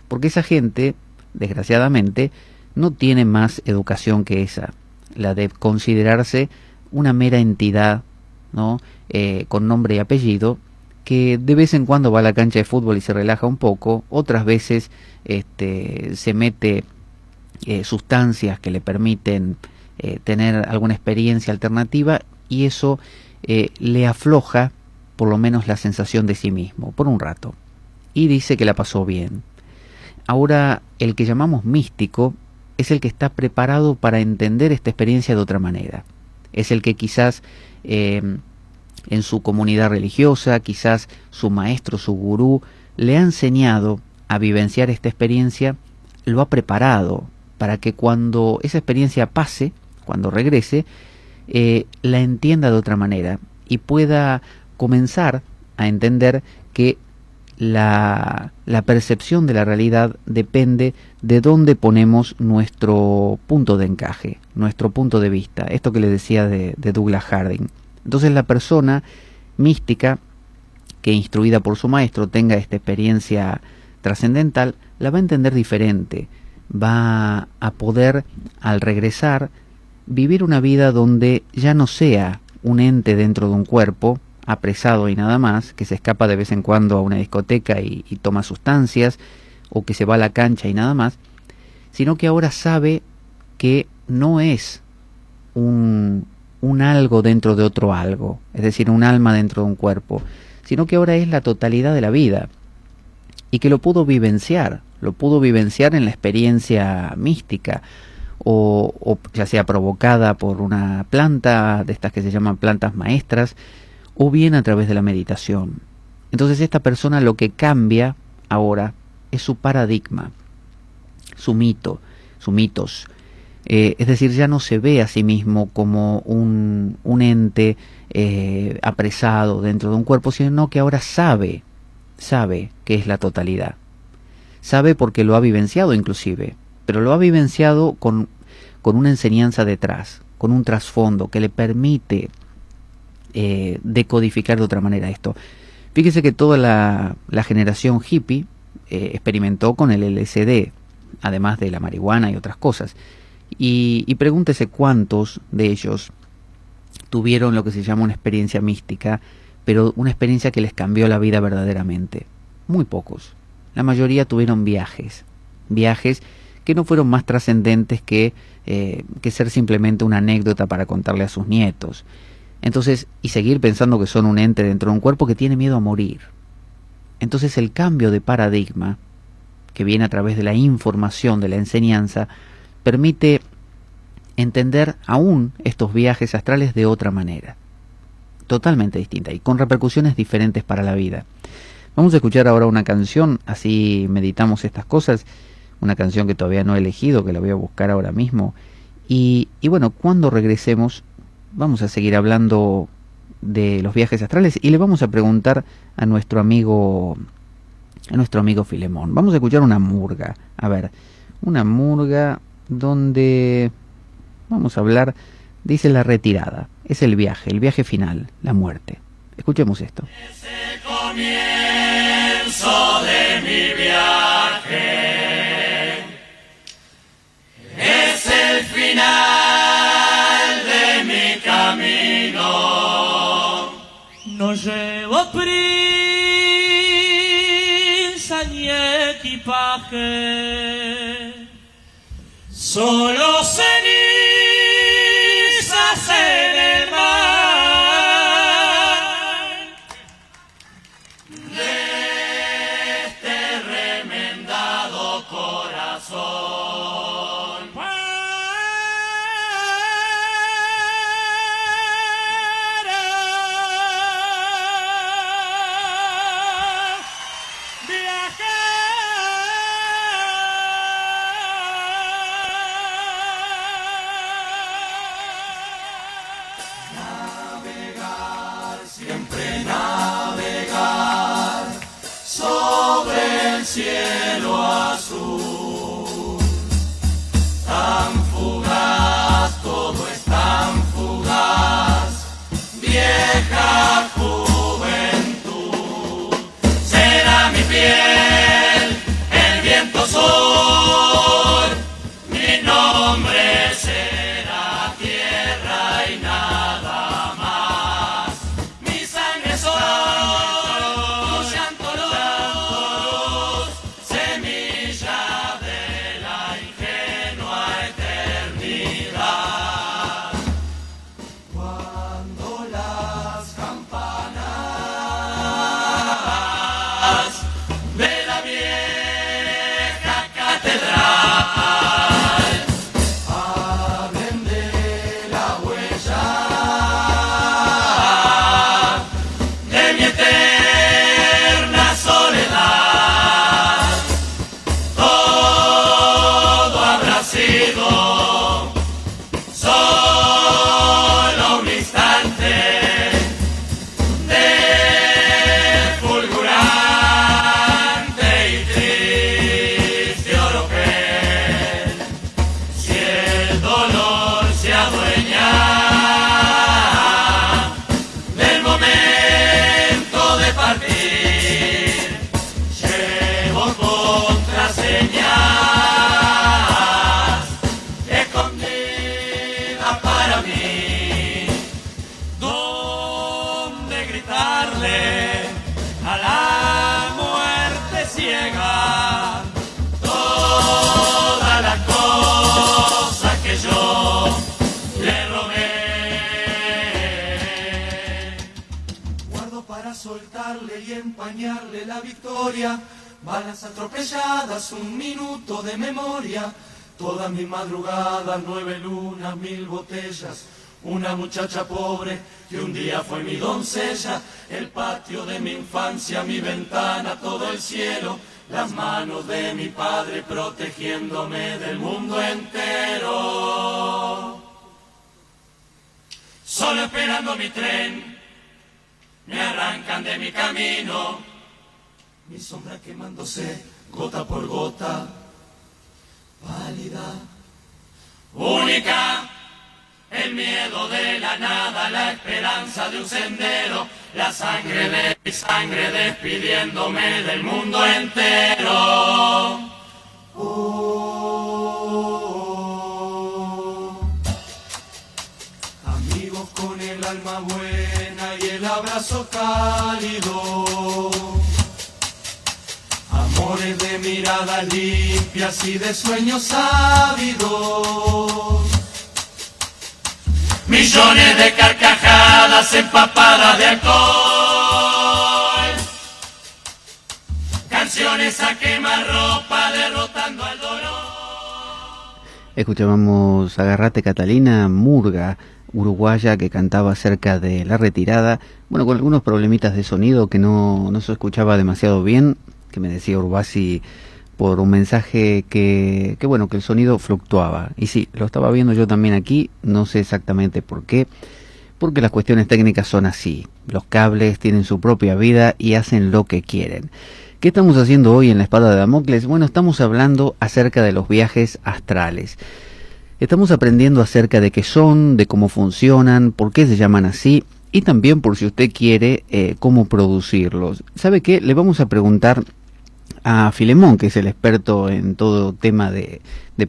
Porque esa gente, desgraciadamente, no tiene más educación que esa, la de considerarse una mera entidad, ¿no? Con nombre y apellido, que de vez en cuando va a la cancha de fútbol y se relaja un poco, otras veces se mete sustancias que le permiten tener alguna experiencia alternativa, y eso le afloja por lo menos la sensación de sí mismo, por un rato, y dice que la pasó bien. Ahora, el que llamamos místico es el que está preparado para entender esta experiencia de otra manera. Es el que quizás en su comunidad religiosa, quizás su maestro, su gurú, le ha enseñado a vivenciar esta experiencia, lo ha preparado para que cuando esa experiencia pase, cuando regrese, la entienda de otra manera y pueda comenzar a entender que la percepción de la realidad depende de dónde ponemos nuestro punto de encaje, nuestro punto de vista. Esto que le decía de Douglas Harding. Entonces la persona mística, que instruida por su maestro tenga esta experiencia trascendental, la va a entender diferente. Va a poder, al regresar, vivir una vida donde ya no sea un ente dentro de un cuerpo, apresado y nada más, que se escapa de vez en cuando a una discoteca y toma sustancias, o que se va a la cancha y nada más, sino que ahora sabe que no es un algo dentro de otro algo, es decir, un alma dentro de un cuerpo, sino que ahora es la totalidad de la vida, y que lo pudo vivenciar en la experiencia mística, o ya sea provocada por una planta, de estas que se llaman plantas maestras, o bien a través de la meditación. Entonces esta persona lo que cambia ahora es su paradigma, su mito, su mitos. Es decir, ya no se ve a sí mismo como un ente apresado dentro de un cuerpo, sino que ahora sabe que es la totalidad. Sabe porque lo ha vivenciado inclusive, pero lo ha vivenciado con una enseñanza detrás, con un trasfondo que le permite decodificar de otra manera esto. Fíjese que toda la generación hippie experimentó con el LSD, además de la marihuana y otras cosas. Y pregúntese cuántos de ellos tuvieron lo que se llama una experiencia mística, pero una experiencia que les cambió la vida verdaderamente. Muy pocos. La mayoría tuvieron viajes que no fueron más trascendentes que ser simplemente una anécdota para contarle a sus nietos. Entonces, y seguir pensando que son un ente dentro de un cuerpo que tiene miedo a morir. Entonces el cambio de paradigma, que viene a través de la información, de la enseñanza, permite entender aún estos viajes astrales de otra manera, totalmente distinta y con repercusiones diferentes para la vida. Vamos a escuchar ahora una canción, así meditamos estas cosas, una canción que todavía no he elegido, que la voy a buscar ahora mismo, y bueno, cuando regresemos vamos a seguir hablando de los viajes astrales y le vamos a preguntar a nuestro amigo Filemón. Vamos a escuchar una murga, a ver, una murga donde vamos a hablar, dice la retirada, es el viaje final, la muerte. Escuchemos esto. Es el comienzo de mi viaje, es el final No llevo prisa ni equipaje, solo cenizas en el mar de este remendado corazón. Cielo azul, tan fugaz, todo es tan fugaz, vieja juventud. Será mi piel, el viento sur, mi nombre será tierra y nada más. Mi sangre es oro, tu llanto luz, y empañarle la victoria, balas atropelladas, un minuto de memoria, todas mis madrugadas, 9 lunas, 1000 botellas, una muchacha pobre que un día fue mi doncella, el patio de mi infancia, mi ventana, todo el cielo, las manos de mi padre protegiéndome del mundo entero. Solo esperando mi tren, me arrancan de mi camino, mi sombra quemándose gota por gota, pálida, única, el miedo de la nada, la esperanza de un sendero, la sangre de mi sangre despidiéndome del mundo entero. Amigos con el alma buena y el abrazo cálido, amores de miradas limpias y de sueños ávidos, millones de carcajadas empapadas de alcohol, canciones a quemarropa derrotando al dolor. Escuchábamos Agarrate Catalina, murga uruguaya que cantaba acerca de la retirada, bueno, con algunos problemitas de sonido que no se escuchaba demasiado bien, que me decía Urbasi por un mensaje que bueno, que el sonido fluctuaba. Y sí, lo estaba viendo yo también aquí, no sé exactamente por qué, porque las cuestiones técnicas son así. Los cables tienen su propia vida y hacen lo que quieren. ¿Qué estamos haciendo hoy en La Espada de Damocles? Bueno, estamos hablando acerca de los viajes astrales. Estamos aprendiendo acerca de qué son, de cómo funcionan, por qué se llaman así, y también, por si usted quiere, cómo producirlos. ¿Sabe qué? Le vamos a preguntar a Filemón, que es el experto en todo tema de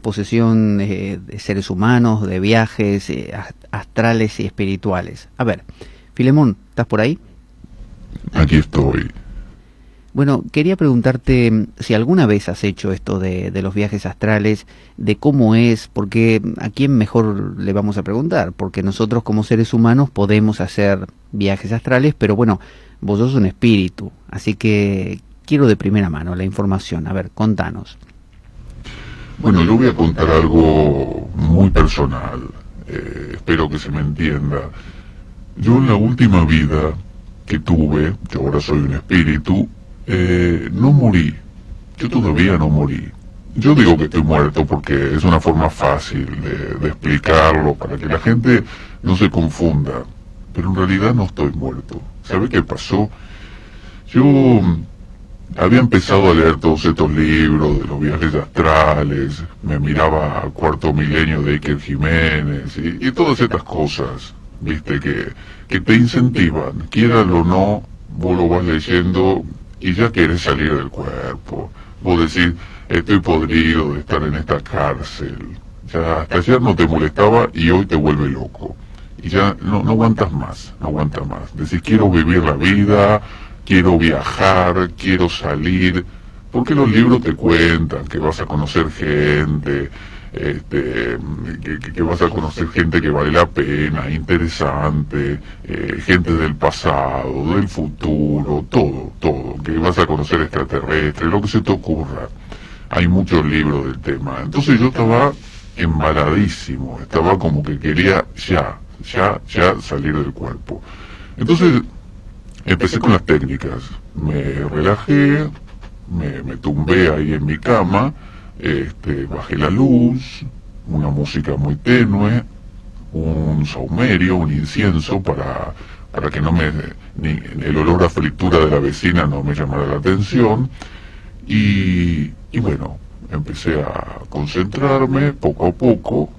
posesión de seres humanos, de viajes astrales y espirituales. A ver, Filemón, ¿estás por ahí? Aquí estoy. Bueno, quería preguntarte si alguna vez has hecho esto de los viajes astrales, de cómo es, porque a quién mejor le vamos a preguntar, porque nosotros como seres humanos podemos hacer viajes astrales, pero bueno, vos sos un espíritu, así que quiero de primera mano la información. A ver, contanos. Bueno, yo voy a contar algo muy personal, espero que se me entienda. Yo en la última vida que tuve, yo ahora soy un espíritu, no morí, yo todavía no morí. Yo digo que estoy muerto porque es una forma fácil de explicarlo para que la gente no se confunda, pero en realidad no estoy muerto. ¿Sabe qué pasó? Yo había empezado a leer todos estos libros de los viajes astrales, me miraba a Cuarto Milenio de Iker Jiménez y todas estas cosas, viste, que te incentivan, quieras o no, vos lo vas leyendo y ya querés salir del cuerpo. Vos decís, estoy podrido de estar en esta cárcel. Ya hasta ayer no te molestaba y hoy te vuelve loco. Y ya no aguantas más, no aguantas más. Decís, quiero vivir la vida, quiero viajar, quiero salir. Porque los libros te cuentan que vas a conocer gente, que vas a conocer gente que vale la pena, interesante, gente del pasado, del futuro, todo, que vas a conocer extraterrestres, lo que se te ocurra. Hay muchos libros del tema. Entonces yo estaba embaladísimo, estaba como que quería ya salir del cuerpo. Entonces empecé con las técnicas, me relajé, me tumbé ahí en mi cama, bajé la luz, una música muy tenue, un saumerio, un incienso para que ni el olor a fritura de la vecina no me llamara la atención, y bueno, empecé a concentrarme poco a poco,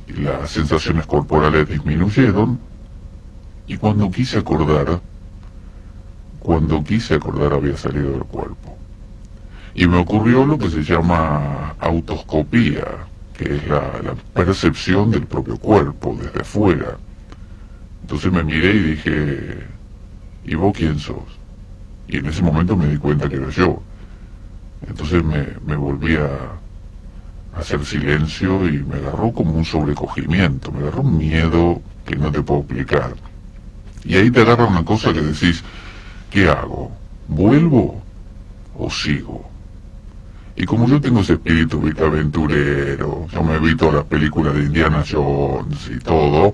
y las sensaciones corporales disminuyeron, y cuando quise acordar había salido del cuerpo. Y me ocurrió lo que se llama autoscopía, que es la percepción del propio cuerpo desde afuera. Entonces me miré y dije, ¿y vos quién sos? Y en ese momento me di cuenta que era yo. Entonces me volví a hacer silencio y me agarró como un sobrecogimiento, me agarró un miedo que no te puedo explicar. Y ahí te agarra una cosa que decís, ¿qué hago? ¿Vuelvo o sigo? Y como yo tengo ese espíritu, viste, aventurero, yo me vi todas las películas de Indiana Jones y todo,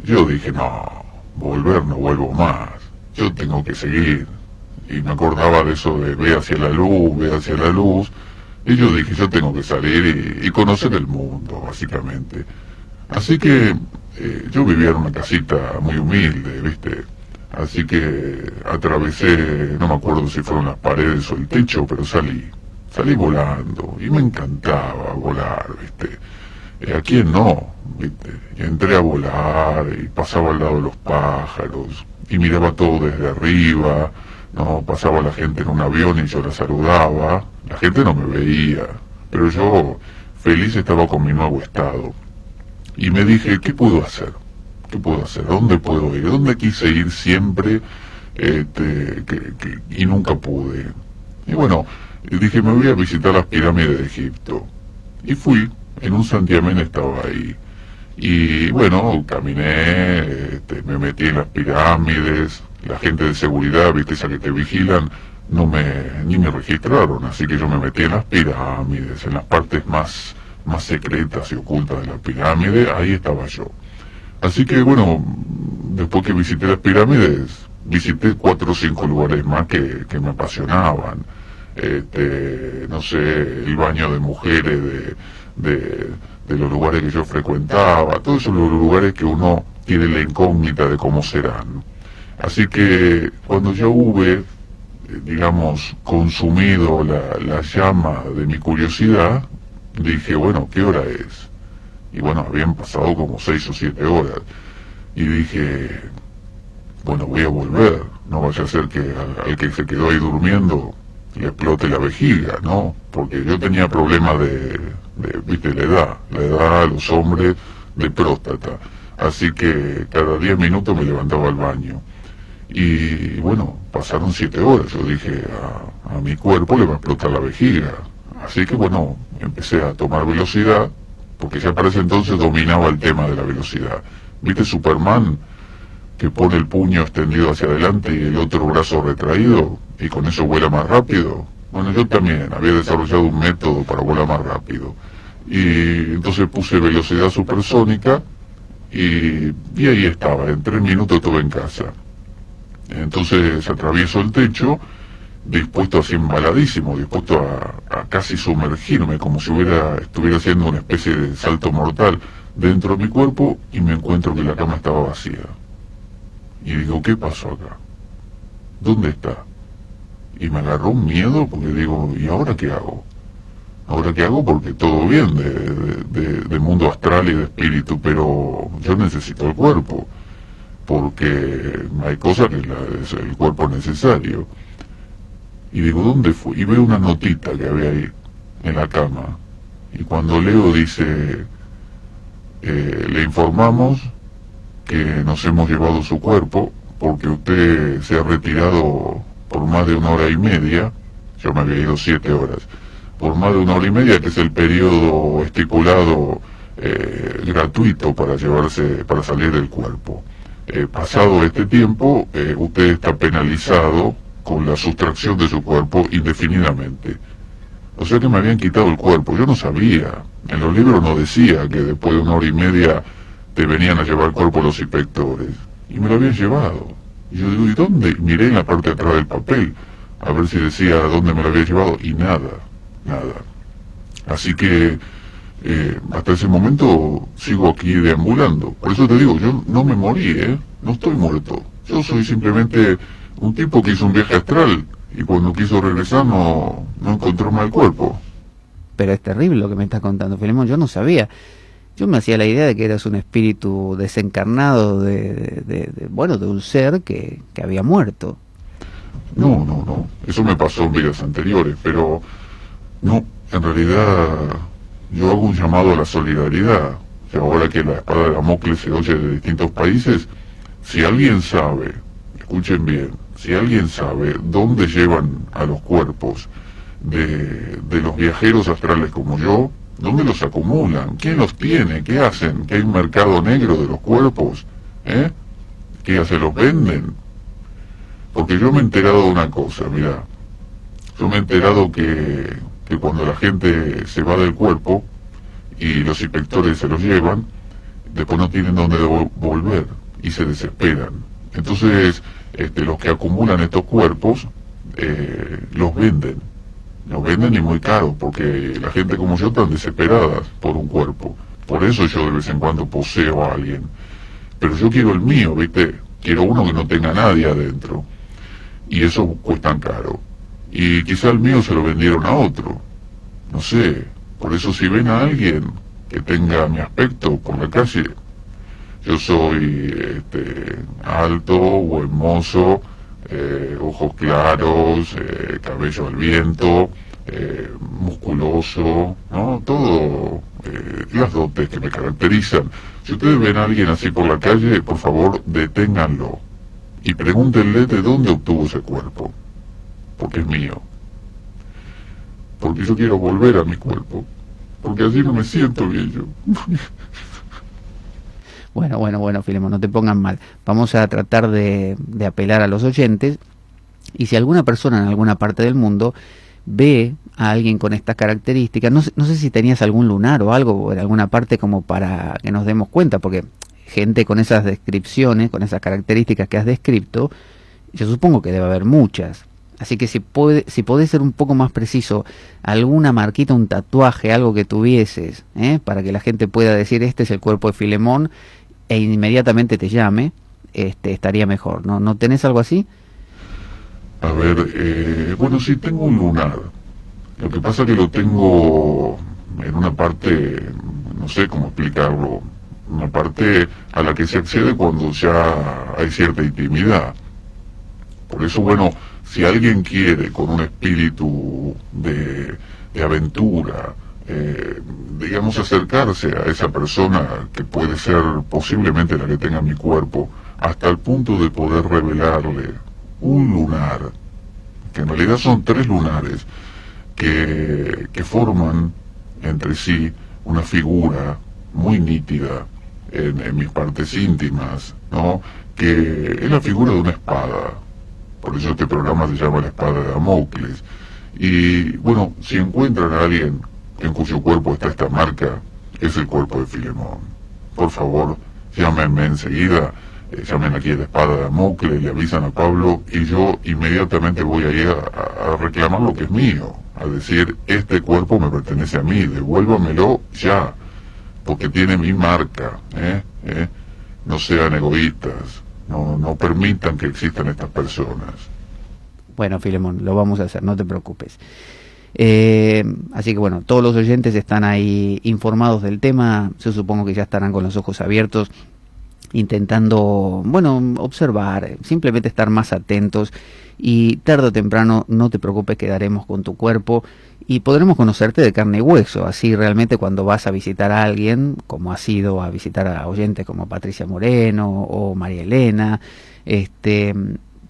yo dije, no, volver no vuelvo más, yo tengo que seguir. Y me acordaba de eso de ve hacia la luz, y yo dije, yo tengo que salir y conocer el mundo, básicamente. Así que yo vivía en una casita muy humilde, viste. Así que atravesé, no me acuerdo si fueron las paredes o el techo, pero salí volando, y me encantaba volar, ¿viste? ¿A quién no? ¿Viste? Y entré a volar, y pasaba al lado de los pájaros, y miraba todo desde arriba, no, pasaba la gente en un avión y yo la saludaba, la gente no me veía, pero yo feliz estaba con mi nuevo estado. Y me dije, ¿qué puedo hacer? ¿Qué puedo hacer? ¿Dónde puedo ir? ¿Dónde quise ir siempre y nunca pude? Y bueno, dije, me voy a visitar las pirámides de Egipto. Y fui, en un santiamén estaba ahí. Y bueno, caminé, me metí en las pirámides, la gente de seguridad, viste, esa que te vigilan, ni me registraron, así que yo me metí en las pirámides, en las partes más secretas y ocultas de la pirámide, ahí estaba yo. Así que bueno, después que visité las pirámides, visité 4 o 5 lugares más que me apasionaban. No sé, el baño de mujeres de los lugares que yo frecuentaba, todos esos lugares que uno tiene la incógnita de cómo serán. Así que cuando yo hube, digamos, consumido la llama de mi curiosidad, dije, bueno, ¿qué hora es? Y bueno, habían pasado como 6 o 7 horas. Y dije, bueno, voy a volver. No vaya a ser que al que se quedó ahí durmiendo le explote la vejiga, ¿no? Porque yo tenía problemas viste, la edad a los hombres de próstata. Así que cada 10 minutos me levantaba al baño. Y bueno, pasaron 7 horas. Yo dije, a mi cuerpo le va a explotar la vejiga. Así que bueno, empecé a tomar velocidad, porque ya para ese entonces dominaba el tema de la velocidad. ¿Viste Superman, que pone el puño extendido hacia adelante y el otro brazo retraído, y con eso vuela más rápido? Bueno, yo también había desarrollado un método para volar más rápido. Y entonces puse velocidad supersónica, y ahí estaba, en 3 minutos estuve en casa. Entonces atravieso el techo, dispuesto así embaladísimo, dispuesto a casi sumergirme, como si estuviera haciendo una especie de salto mortal dentro de mi cuerpo, y me encuentro que la cama estaba vacía. Y digo, ¿qué pasó acá? ¿Dónde está? Y me agarró un miedo, porque digo, ¿y ahora qué hago? ¿Ahora qué hago? Porque todo bien de mundo astral y de espíritu, pero yo necesito el cuerpo, porque hay cosas que es el cuerpo necesario. Y digo, ¿dónde fue? Y veo una notita que había ahí, en la cama. Y cuando leo dice, le informamos que nos hemos llevado su cuerpo, porque usted se ha retirado por más de 1 hora y media. Yo me había ido 7 horas. Por más de 1 hora y media, que es el periodo estipulado gratuito para salir del cuerpo. Pasado este tiempo, usted está penalizado con la sustracción de su cuerpo indefinidamente. O sea que me habían quitado el cuerpo. Yo no sabía. En los libros no decía que después de 1 hora y media te venían a llevar el cuerpo los inspectores. Y me lo habían llevado. Y yo digo, ¿y dónde? Miré en la parte de atrás del papel, a ver si decía dónde me lo había llevado, y nada. Así que hasta ese momento sigo aquí deambulando. Por eso te digo, yo no me morí, no estoy muerto. Yo soy simplemente un tipo que hizo un viaje astral, y cuando quiso regresar no encontró más el cuerpo. Pero es terrible lo que me estás contando, Filemón, yo no sabía. Yo me hacía la idea de que eras un espíritu desencarnado de un ser que había muerto. No. Eso me pasó en vidas anteriores, pero no, en realidad yo hago un llamado a la solidaridad. Y ahora que la espada de Damocles se oye de distintos países, si alguien sabe, escuchen bien, si alguien sabe dónde llevan a los cuerpos de los viajeros astrales como yo, ¿dónde los acumulan? ¿Quién los tiene? ¿Qué hacen? ¿Que hay un mercado negro de los cuerpos? ¿Qué se los venden? Porque yo me he enterado de una cosa, mira. Yo me he enterado que cuando la gente se va del cuerpo y los inspectores se los llevan, después no tienen dónde volver y se desesperan. Entonces, los que acumulan estos cuerpos los venden. Los venden y muy caro, porque la gente como yo están desesperadas por un cuerpo. Por eso yo de vez en cuando poseo a alguien. Pero yo quiero el mío, ¿viste? Quiero uno que no tenga nadie adentro. Y eso cuesta caro. Y quizá el mío se lo vendieron a otro. No sé. Por eso si ven a alguien que tenga mi aspecto por la calle, yo soy alto, buen mozo, ojos claros, cabello al viento, musculoso, ¿no? Todo las dotes que me caracterizan. Si ustedes ven a alguien así por la calle, por favor, deténganlo y pregúntenle de dónde obtuvo ese cuerpo, porque es mío. Porque yo quiero volver a mi cuerpo, porque así no me siento bien yo. Bueno, Filemón, no te pongan mal. Vamos a tratar de apelar a los oyentes, y si alguna persona en alguna parte del mundo ve a alguien con estas características, no sé si tenías algún lunar o algo en alguna parte como para que nos demos cuenta, porque gente con esas descripciones, con esas características que has descrito, yo supongo que debe haber muchas. Así que si podés ser un poco más preciso, alguna marquita, un tatuaje, algo que tuvieses, para que la gente pueda decir, este es el cuerpo de Filemón, e inmediatamente te llame, estaría mejor. ¿No tenés algo así? A ver, bueno, sí tengo un lunar. Lo que pasa es que lo tengo en una parte, no sé cómo explicarlo, una parte a la que se accede cuando ya hay cierta intimidad. Por eso, bueno, si alguien quiere con un espíritu de aventura, digamos, acercarse a esa persona que puede ser posiblemente la que tenga mi cuerpo, hasta el punto de poder revelarle un lunar, que en realidad son 3 lunares, que forman entre sí una figura muy nítida en mis partes íntimas, ¿no? Que es la figura de una espada. Por eso este programa se llama La Espada de Damocles. Y bueno, si encuentran a alguien en cuyo cuerpo está esta marca, es el cuerpo de Filemón. Por favor, llámenme enseguida, llamen aquí a La Espada de Damocles, le avisan a Pablo y yo inmediatamente voy a ir a reclamar lo que es mío, a decir, este cuerpo me pertenece a mí, devuélvamelo ya, porque tiene mi marca, no sean egoístas, no permitan que existan estas personas. Bueno, Filemón, lo vamos a hacer, no te preocupes. Así que bueno, todos los oyentes están ahí informados del tema, yo supongo que ya estarán con los ojos abiertos, intentando, bueno, observar, simplemente estar más atentos, y tarde o temprano, no te preocupes, quedaremos con tu cuerpo y podremos conocerte de carne y hueso. Así realmente cuando vas a visitar a alguien, como has ido a visitar a oyentes como Patricia Moreno o María Elena,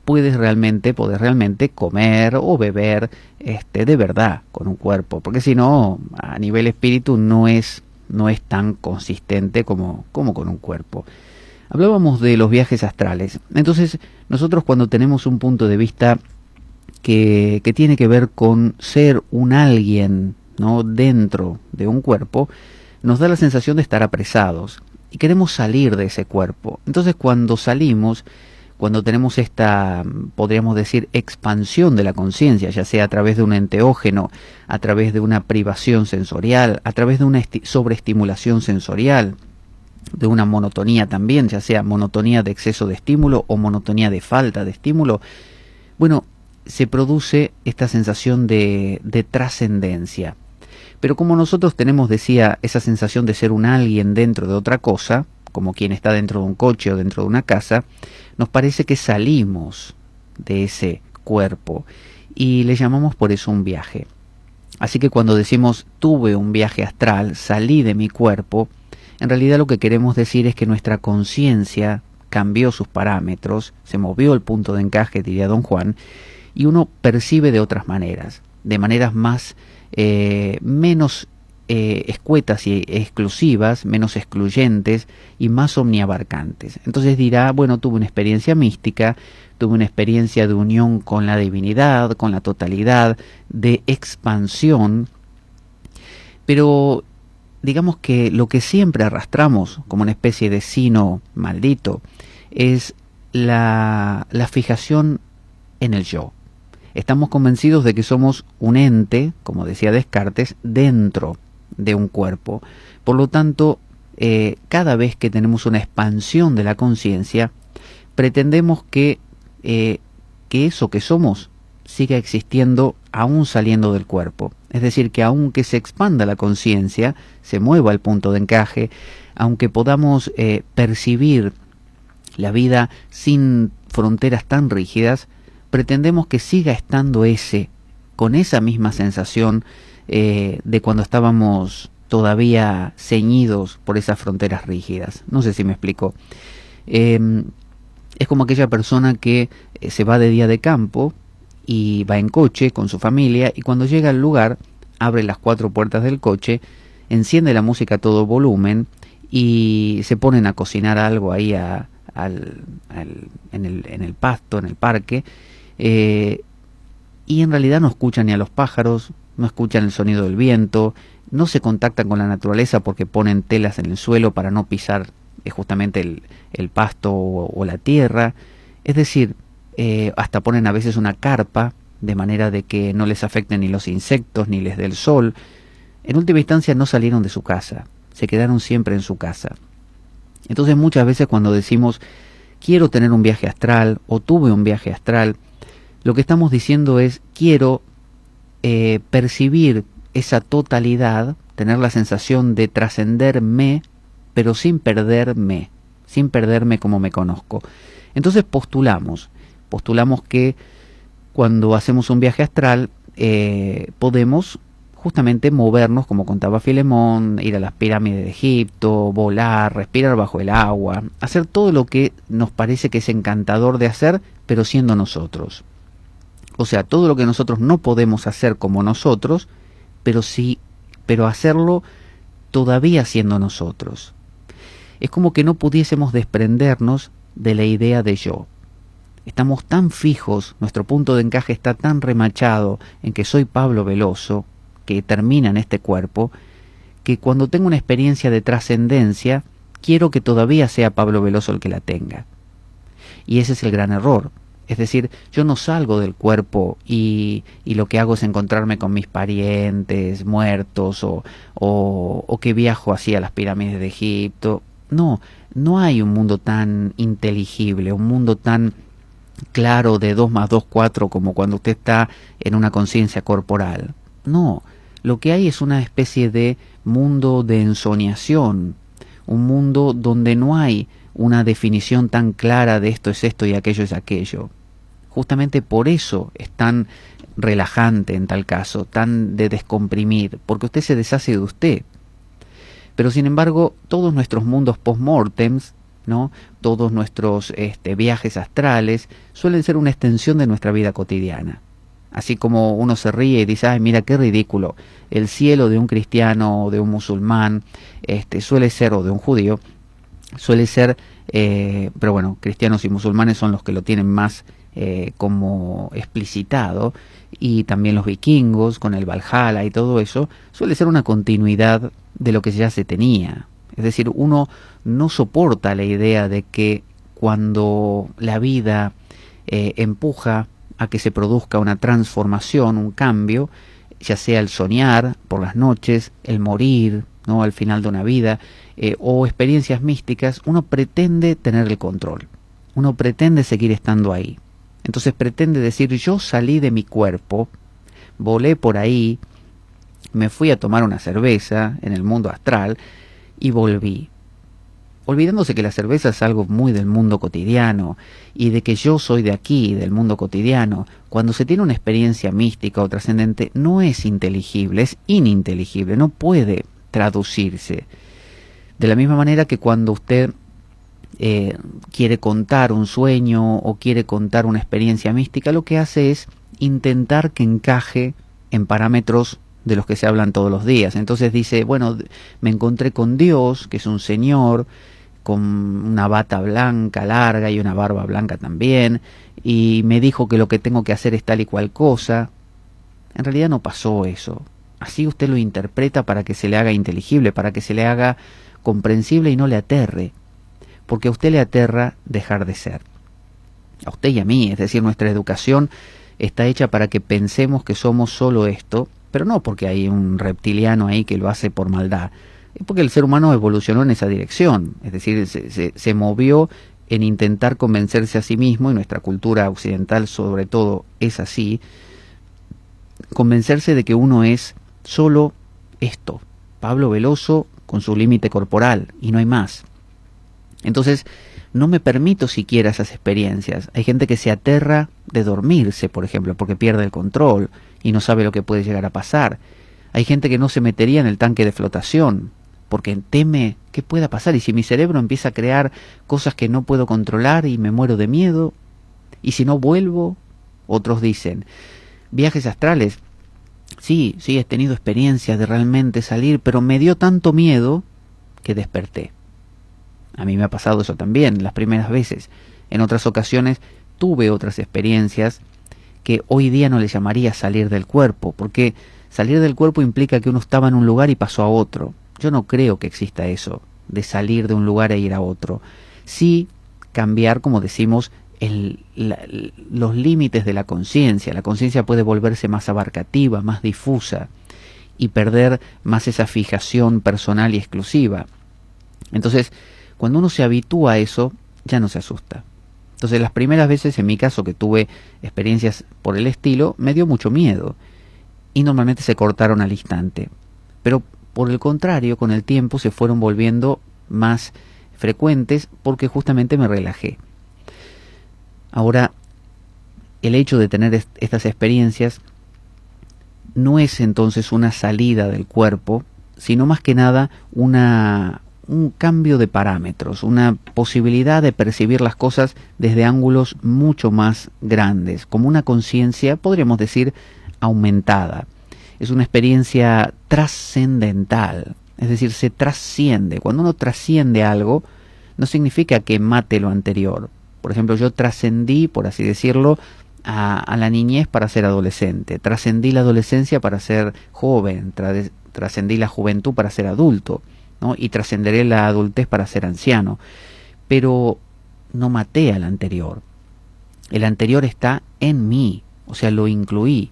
podés realmente comer o beber de verdad con un cuerpo, porque si no, a nivel espíritu no es tan consistente como con un cuerpo. Hablábamos de los viajes astrales. Entonces, nosotros cuando tenemos un punto de vista que tiene que ver con ser un alguien, ¿no?, dentro de un cuerpo, nos da la sensación de estar apresados y queremos salir de ese cuerpo. Entonces, cuando salimos, cuando tenemos esta, podríamos decir, expansión de la conciencia, ya sea a través de un enteógeno, a través de una privación sensorial, a través de una sobreestimulación sensorial, de una monotonía también, ya sea monotonía de exceso de estímulo o monotonía de falta de estímulo, bueno, se produce esta sensación de trascendencia. Pero como nosotros tenemos, decía, esa sensación de ser un alguien dentro de otra cosa, como quien está dentro de un coche o dentro de una casa, nos parece que salimos de ese cuerpo y le llamamos por eso un viaje. Así que cuando decimos tuve un viaje astral, salí de mi cuerpo, en realidad lo que queremos decir es que nuestra conciencia cambió sus parámetros, se movió el punto de encaje, diría don Juan, y uno percibe de otras maneras, de maneras más, menos escuetas y exclusivas, menos excluyentes y más omniabarcantes. Entonces dirá, bueno, tuve una experiencia mística, tuve una experiencia de unión con la divinidad, con la totalidad, de expansión, pero digamos que lo que siempre arrastramos como una especie de sino maldito es la fijación en el yo. Estamos convencidos de que somos un ente, como decía Descartes, dentro de un cuerpo. Por lo tanto, cada vez que tenemos una expansión de la conciencia, pretendemos que eso que somos siga existiendo aún saliendo del cuerpo. Es decir, que aunque se expanda la conciencia, se mueva el punto de encaje, aunque podamos percibir la vida sin fronteras tan rígidas, pretendemos que siga estando con esa misma sensación de cuando estábamos todavía ceñidos por esas fronteras rígidas. No sé si me explico. Es como aquella persona que se va de día de campo y va en coche con su familia, y cuando llega al lugar abre las 4 puertas del coche, enciende la música a todo volumen y se ponen a cocinar algo ahí en el pasto, en el parque, y en realidad no escuchan ni a los pájaros, no escuchan el sonido del viento, no se contactan con la naturaleza porque ponen telas en el suelo para no pisar justamente el pasto o la tierra. Es decir, hasta ponen a veces una carpa de manera de que no les afecten ni los insectos ni les dé el sol. En última instancia no salieron de su casa, se quedaron siempre en su casa. Entonces muchas veces cuando decimos quiero tener un viaje astral o tuve un viaje astral, lo que estamos diciendo es quiero percibir esa totalidad, tener la sensación de trascenderme, pero sin perderme como me conozco. Entonces postulamos que cuando hacemos un viaje astral podemos justamente movernos, como contaba Filemón, ir a las pirámides de Egipto, volar, respirar bajo el agua, hacer todo lo que nos parece que es encantador de hacer, pero siendo nosotros. O sea, todo lo que nosotros no podemos hacer como nosotros, pero hacerlo todavía siendo nosotros. Es como que no pudiésemos desprendernos de la idea de yo. Estamos tan fijos, nuestro punto de encaje está tan remachado en que soy Pablo Veloso, que termina en este cuerpo, que cuando tengo una experiencia de trascendencia, quiero que todavía sea Pablo Veloso el que la tenga. Y ese es el gran error. Es decir, yo no salgo del cuerpo y lo que hago es encontrarme con mis parientes muertos o que viajo así a las pirámides de Egipto. No, no hay un mundo tan inteligible, un mundo tan claro de 2 más 2, 4 como cuando usted está en una conciencia corporal. No, lo que hay es una especie de mundo de ensoñación, un mundo donde no hay una definición tan clara de esto es esto y aquello es aquello. Justamente por eso es tan relajante en tal caso, tan de descomprimir, porque usted se deshace de usted. Pero sin embargo, todos nuestros mundos post-mortems, ¿no? Todos nuestros viajes astrales suelen ser una extensión de nuestra vida cotidiana. Así como uno se ríe y dice, ay, mira qué ridículo, el cielo de un cristiano o de un musulmán suele ser, o de un judío, suele ser, pero bueno, cristianos y musulmanes son los que lo tienen más como explicitado, y también los vikingos con el Valhalla y todo eso, suele ser una continuidad de lo que ya se tenía. Es decir, uno no soporta la idea de que cuando la vida empuja a que se produzca una transformación, un cambio, ya sea el soñar por las noches, el morir, ¿no?, al final de una vida, o experiencias místicas, uno pretende tener el control, uno pretende seguir estando ahí. Entonces pretende decir, yo salí de mi cuerpo, volé por ahí, me fui a tomar una cerveza en el mundo astral y volví. Olvidándose que la cerveza es algo muy del mundo cotidiano y de que yo soy de aquí, del mundo cotidiano. Cuando se tiene una experiencia mística o trascendente, no es inteligible, es ininteligible, no puede traducirse. De la misma manera que cuando usted quiere contar un sueño o quiere contar una experiencia mística, lo que hace es intentar que encaje en parámetros de los que se hablan todos los días. Entonces dice, bueno, me encontré con Dios, que es un señor con una bata blanca larga y una barba blanca también, y me dijo que lo que tengo que hacer es tal y cual cosa. En realidad no pasó eso. Así usted lo interpreta para que se le haga inteligible, para que se le haga comprensible y no le aterre, porque a usted le aterra dejar de ser. A usted y a mí, es decir, nuestra educación está hecha para que pensemos que somos solo esto, pero no porque hay un reptiliano ahí que lo hace por maldad, es porque el ser humano evolucionó en esa dirección, es decir, se movió en intentar convencerse a sí mismo, y nuestra cultura occidental sobre todo es así, convencerse de que uno es solo esto, Pablo Veloso con su límite corporal, y no hay más. Entonces, no me permito siquiera esas experiencias. Hay gente que se aterra de dormirse, por ejemplo, porque pierde el control y no sabe lo que puede llegar a pasar. Hay gente que no se metería en el tanque de flotación, porque teme qué pueda pasar. Y si mi cerebro empieza a crear cosas que no puedo controlar y me muero de miedo, y si no vuelvo, otros dicen, viajes astrales, sí, he tenido experiencias de realmente salir, pero me dio tanto miedo que desperté. A mí me ha pasado eso también, las primeras veces. En otras ocasiones tuve otras experiencias que hoy día no le llamaría salir del cuerpo, porque salir del cuerpo implica que uno estaba en un lugar y pasó a otro. Yo no creo que exista eso, de salir de un lugar e ir a otro. Sí cambiar, como decimos, los límites de la conciencia. La conciencia puede volverse más abarcativa, más difusa, y perder más esa fijación personal y exclusiva. Entonces, cuando uno se habitúa a eso, ya no se asusta. Entonces, las primeras veces, en mi caso, que tuve experiencias por el estilo, me dio mucho miedo. Y normalmente se cortaron al instante. Pero, por el contrario, con el tiempo se fueron volviendo más frecuentes porque justamente me relajé. Ahora, el hecho de tener estas experiencias no es entonces una salida del cuerpo, sino más que nada un cambio de parámetros, una posibilidad de percibir las cosas desde ángulos mucho más grandes, como una conciencia, podríamos decir, aumentada. Es una experiencia trascendental, es decir, se trasciende. Cuando uno trasciende algo, no significa que mate lo anterior. Por ejemplo, yo trascendí, por así decirlo, a la niñez para ser adolescente, trascendí la adolescencia para ser joven, trascendí la juventud para ser adulto, ¿no? Y trascenderé la adultez para ser anciano. Pero no maté al anterior. El anterior está en mí, o sea, lo incluí,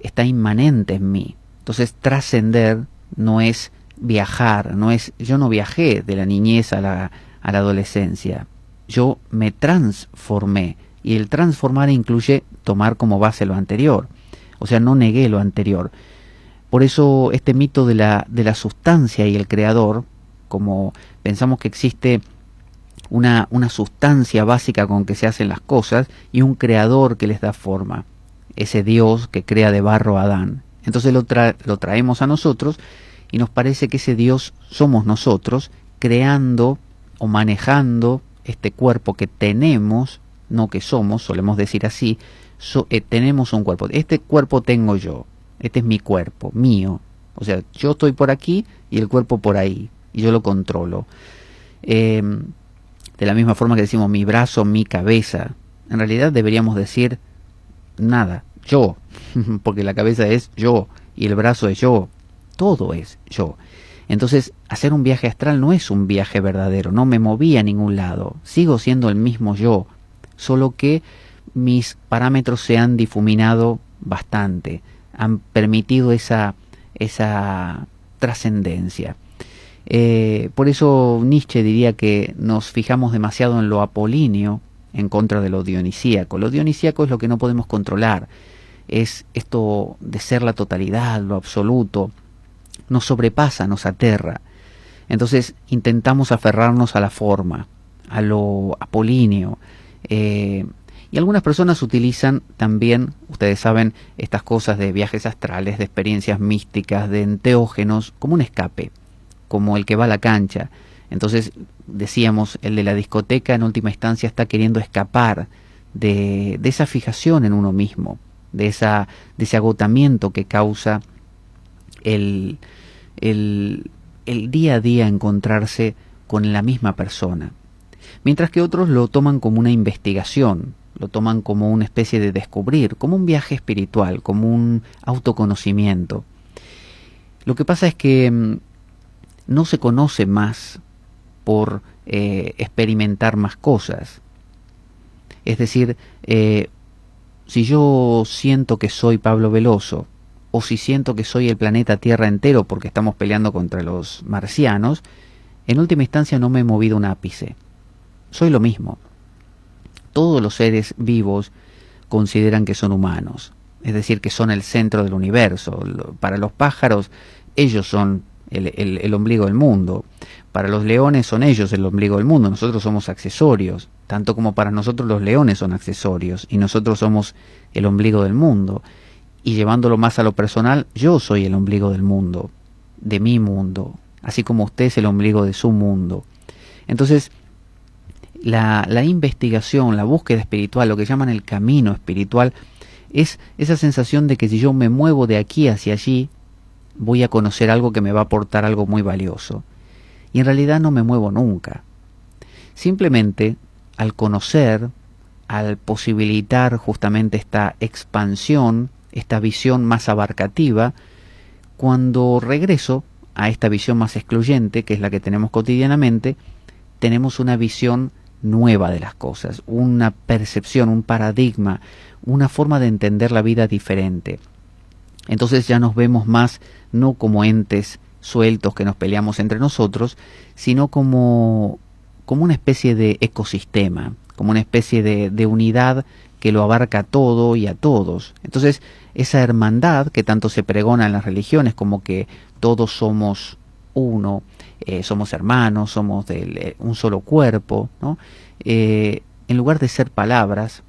está inmanente en mí. Entonces, trascender no es viajar, yo no viajé de la niñez a la adolescencia, yo me transformé, y el transformar incluye tomar como base lo anterior, o sea, no negué lo anterior. Por eso este mito de la sustancia y el creador, como pensamos que existe una sustancia básica con que se hacen las cosas y un creador que les da forma, ese Dios que crea de barro a Adán. Entonces lo traemos a nosotros y nos parece que ese Dios somos nosotros, creando o manejando este cuerpo que tenemos, no que somos, solemos decir así, tenemos un cuerpo. Este cuerpo tengo yo, este es mi cuerpo, mío. O sea, yo estoy por aquí y el cuerpo por ahí, y yo lo controlo. De la misma forma que decimos mi brazo, mi cabeza, en realidad deberíamos decir nada, yo, porque la cabeza es yo y el brazo es yo, todo es yo. Entonces, hacer un viaje astral no es un viaje verdadero, no me moví a ningún lado, sigo siendo el mismo yo, solo que mis parámetros se han difuminado bastante, han permitido esa trascendencia. Por eso Nietzsche diría que nos fijamos demasiado en lo apolíneo en contra de lo dionisíaco. Lo dionisíaco es lo que no podemos controlar, es esto de ser la totalidad, lo absoluto, nos sobrepasa, nos aterra. Entonces intentamos aferrarnos a la forma, a lo apolíneo. Y algunas personas utilizan también, ustedes saben, estas cosas de viajes astrales, de experiencias místicas, de enteógenos, como un escape, como el que va a la cancha. Entonces, decíamos, el de la discoteca en última instancia está queriendo escapar de esa fijación en uno mismo, de ese agotamiento que causa el día a día encontrarse con la misma persona. Mientras que otros lo toman como una investigación, lo toman como una especie de descubrir, como un viaje espiritual, como un autoconocimiento. Lo que pasa es que no se conoce más por experimentar más cosas. Es decir, si yo siento que soy Pablo Veloso, o si siento que soy el planeta Tierra entero porque estamos peleando contra los marcianos, en última instancia no me he movido un ápice. Soy lo mismo. Todos los seres vivos consideran que son humanos, es decir, que son el centro del universo. Para los pájaros, ellos son el ombligo del mundo. Para los leones son ellos el ombligo del mundo. Nosotros somos accesorios, tanto como para nosotros los leones son accesorios y nosotros somos el ombligo del mundo. Y llevándolo más a lo personal, yo soy el ombligo del mundo, de mi mundo, así como usted es el ombligo de su mundo. Entonces, la investigación, la búsqueda espiritual, lo que llaman el camino espiritual, es esa sensación de que si yo me muevo de aquí hacia allí, voy a conocer algo que me va a aportar algo muy valioso. Y en realidad no me muevo nunca. Simplemente, al conocer, al posibilitar justamente esta expansión, esta visión más abarcativa, cuando regreso a esta visión más excluyente, que es la que tenemos cotidianamente, tenemos una visión nueva de las cosas, una percepción, un paradigma, una forma de entender la vida diferente. Entonces ya nos vemos más no como entes sueltos que nos peleamos entre nosotros, sino como una especie de ecosistema, como una especie de unidad que lo abarca todo y a todos. Entonces, esa hermandad que tanto se pregona en las religiones, como que todos somos uno, somos hermanos, somos de un solo cuerpo, ¿no? En lugar de ser palabras,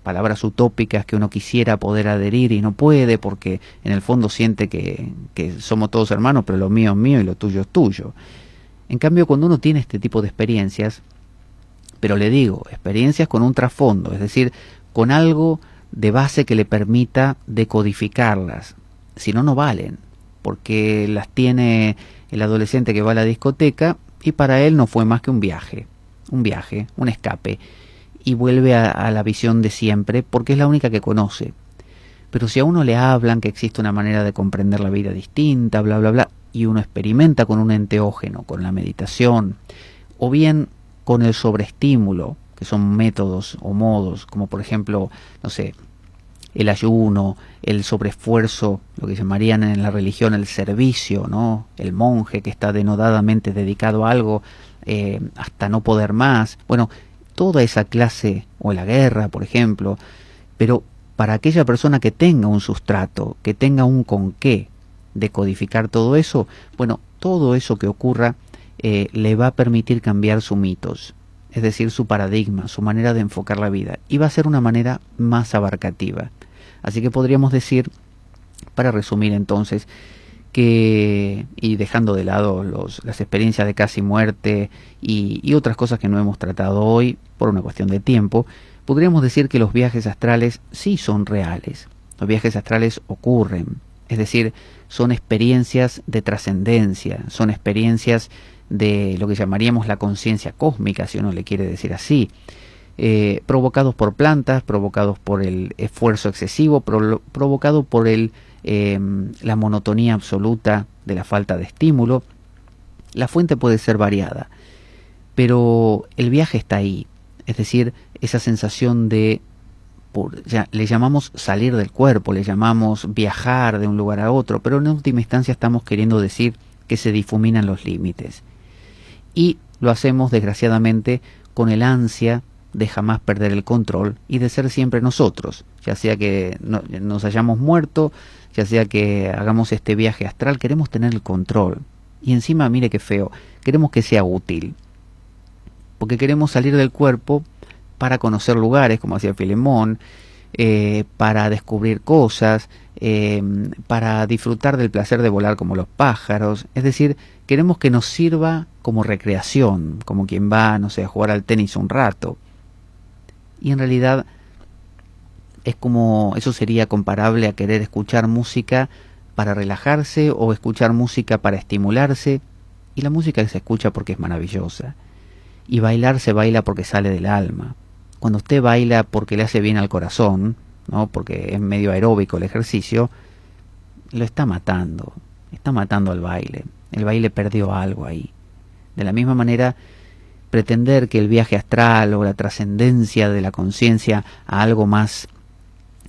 palabras utópicas que uno quisiera poder adherir y no puede porque en el fondo siente que somos todos hermanos, pero lo mío es mío y lo tuyo es tuyo. En cambio, cuando uno tiene este tipo de experiencias, pero le digo, experiencias con un trasfondo, es decir, con algo de base que le permita decodificarlas, si no, no valen, porque las tiene el adolescente que va a la discoteca y para él no fue más que un viaje, un escape, y vuelve a la visión de siempre porque es la única que conoce. Pero si a uno le hablan que existe una manera de comprender la vida distinta, bla, bla, bla, y uno experimenta con un enteógeno, con la meditación, o bien con el sobreestímulo, que son métodos o modos, como por ejemplo, no sé, el ayuno, el sobreesfuerzo, lo que llamarían en la religión el servicio, ¿no? El monje que está denodadamente dedicado a algo hasta no poder más. Bueno, toda esa clase, o la guerra, por ejemplo, pero para aquella persona que tenga un sustrato, que tenga un con qué decodificar todo eso, bueno, todo eso que ocurra le va a permitir cambiar su mitos, es decir, su paradigma, su manera de enfocar la vida, y va a ser una manera más abarcativa. Así que podríamos decir, para resumir entonces, que, y dejando de lado las experiencias de casi muerte y otras cosas que no hemos tratado hoy por una cuestión de tiempo, podríamos decir que los viajes astrales sí son reales. Los viajes astrales ocurren, es decir, son experiencias de trascendencia, son experiencias de lo que llamaríamos la conciencia cósmica, si uno le quiere decir así, provocados por plantas, provocados por el esfuerzo excesivo, provocado por la monotonía absoluta de la falta de estímulo. La fuente puede ser variada, pero el viaje está ahí, es decir, esa sensación de, le llamamos salir del cuerpo, le llamamos viajar de un lugar a otro, pero en última instancia estamos queriendo decir que se difuminan los límites. Y lo hacemos, desgraciadamente, con el ansia de jamás perder el control y de ser siempre nosotros, ya sea que nos hayamos muerto, ya sea que hagamos este viaje astral, queremos tener el control. Y encima, mire qué feo, queremos que sea útil, porque queremos salir del cuerpo para conocer lugares, como hacía Filemón, para descubrir cosas, para disfrutar del placer de volar como los pájaros. Es decir, queremos que nos sirva como recreación, como quien va, no sé, a jugar al tenis un rato. Y en realidad es como, eso sería comparable a querer escuchar música para relajarse o escuchar música para estimularse. Y la música se escucha porque es maravillosa. Y bailar se baila porque sale del alma. Cuando usted baila porque le hace bien al corazón, ¿no? Porque es medio aeróbico el ejercicio, lo está matando al baile. El baile perdió algo ahí. De la misma manera, pretender que el viaje astral o la trascendencia de la conciencia a algo más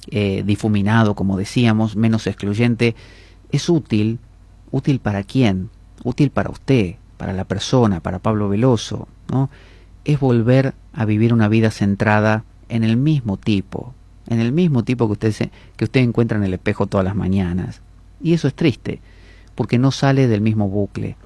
difuminado, como decíamos, menos excluyente, es útil. ¿Útil para quién? Útil para usted, para la persona, para Pablo Veloso, ¿no? Es volver a vivir una vida centrada en el mismo tipo que usted encuentra en el espejo todas las mañanas. Y eso es triste, porque no sale del mismo bucle.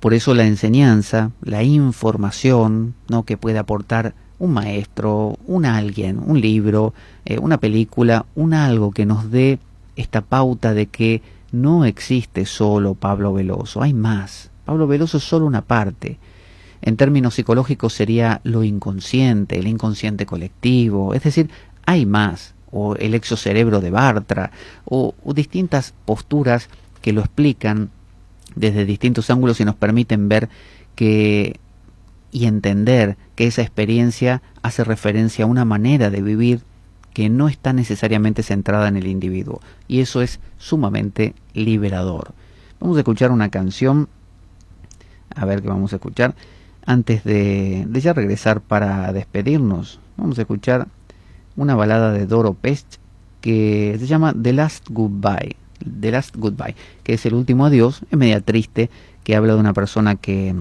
Por eso la enseñanza, la información, ¿no?, que puede aportar un maestro, alguien, un libro, una película, algo que nos dé esta pauta de que no existe solo Pablo Veloso, hay más. Pablo Veloso es solo una parte. En términos psicológicos sería lo inconsciente, el inconsciente colectivo, es decir, hay más, o el exocerebro de Bartra, o distintas posturas que lo explican desde distintos ángulos y nos permiten ver y entender que esa experiencia hace referencia a una manera de vivir que no está necesariamente centrada en el individuo, y eso es sumamente liberador. Vamos a escuchar una canción, a ver qué vamos a escuchar. Antes de ya regresar para despedirnos, vamos a escuchar una balada de Doro Pesch que se llama The Last Goodbye, que es el último adiós. Es media triste, que habla de una persona que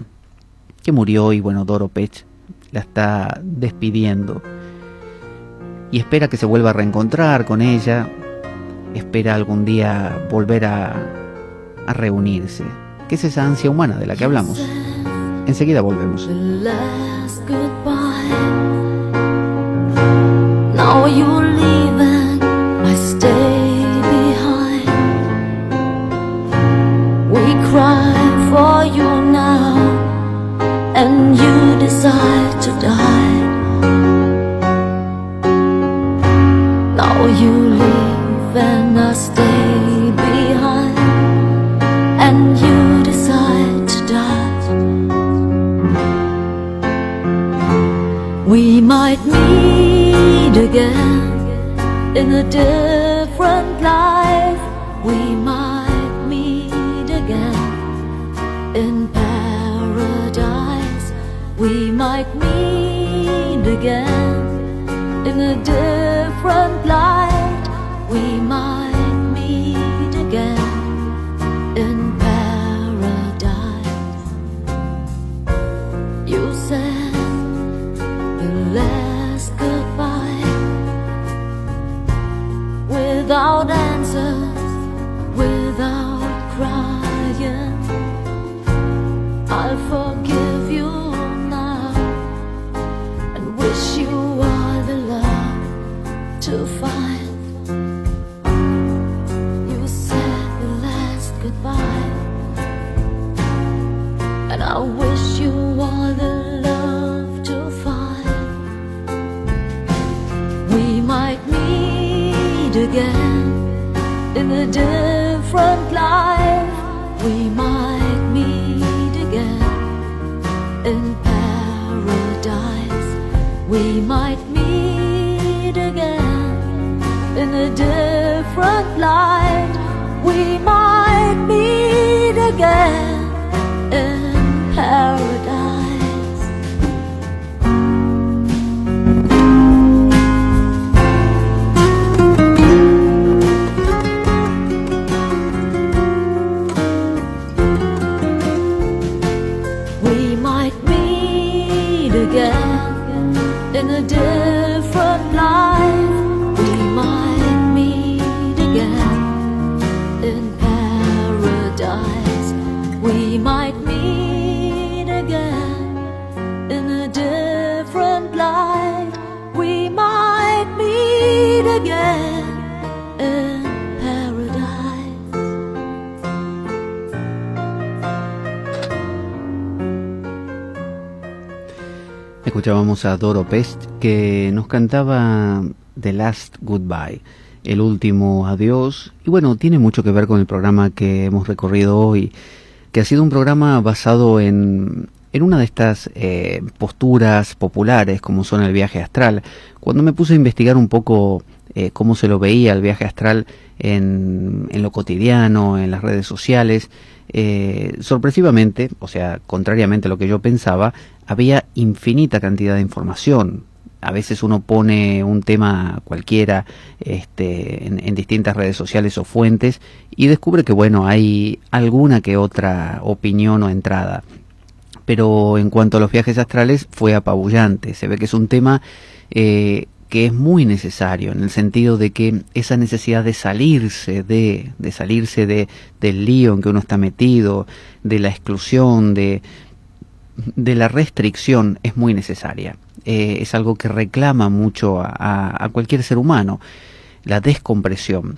murió y bueno, Doro Pesch la está despidiendo y espera que se vuelva a reencontrar con ella, espera algún día volver a reunirse, que es esa ansia humana de la que hablamos. Enseguida volvemos. The last goodbye. you leaving, I stay behind. We cry for you now, and you decide to die. Now you leave and I stay behind, and you decide to die. We might meet again in a different life. We might meet again in paradise. We might meet again in a different light. We might meet again in paradise. You said the last goodbye without answers, without crying. I'll forgive you now and wish you all the love to find. You said the last goodbye, and I wish you all the love to find. We might meet again in a different life. We might meet again in paradise. We might meet again in a different light. We might meet again in paradise. We might meet again in a different life. We might meet again in paradise. We might meet again in a different light. We might meet again in paradise. Escuchábamos a Doro Pesch, que nos cantaba The Last Goodbye, el último adiós. Y bueno, tiene mucho que ver con el programa que hemos recorrido hoy, que ha sido un programa basado en una de estas posturas populares, como son el viaje astral. Cuando me puse a investigar un poco cómo se lo veía el viaje astral en lo cotidiano, en las redes sociales, sorpresivamente, o sea, contrariamente a lo que yo pensaba, había infinita cantidad de información. A veces uno pone un tema cualquiera en distintas redes sociales o fuentes y descubre que, bueno, hay alguna que otra opinión o entrada. Pero en cuanto a los viajes astrales, fue apabullante. Se ve que es un tema que es muy necesario, en el sentido de que esa necesidad de salirse del lío en que uno está metido, de la exclusión, de la restricción, es muy necesaria. Es algo que reclama mucho a cualquier ser humano, la descompresión.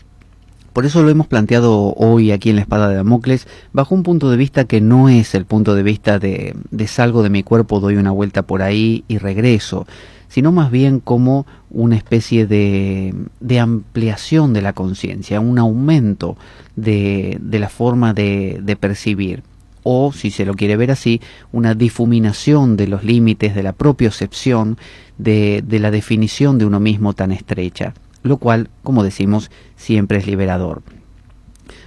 Por eso lo hemos planteado hoy aquí en La Espada de Damocles, bajo un punto de vista que no es el punto de vista de salgo de mi cuerpo, doy una vuelta por ahí y regreso, sino más bien como una especie de ampliación de la conciencia, un aumento de la forma de percibir. O, si se lo quiere ver así, una difuminación de los límites de la propiocepción, de la definición de uno mismo tan estrecha, lo cual, como decimos, siempre es liberador.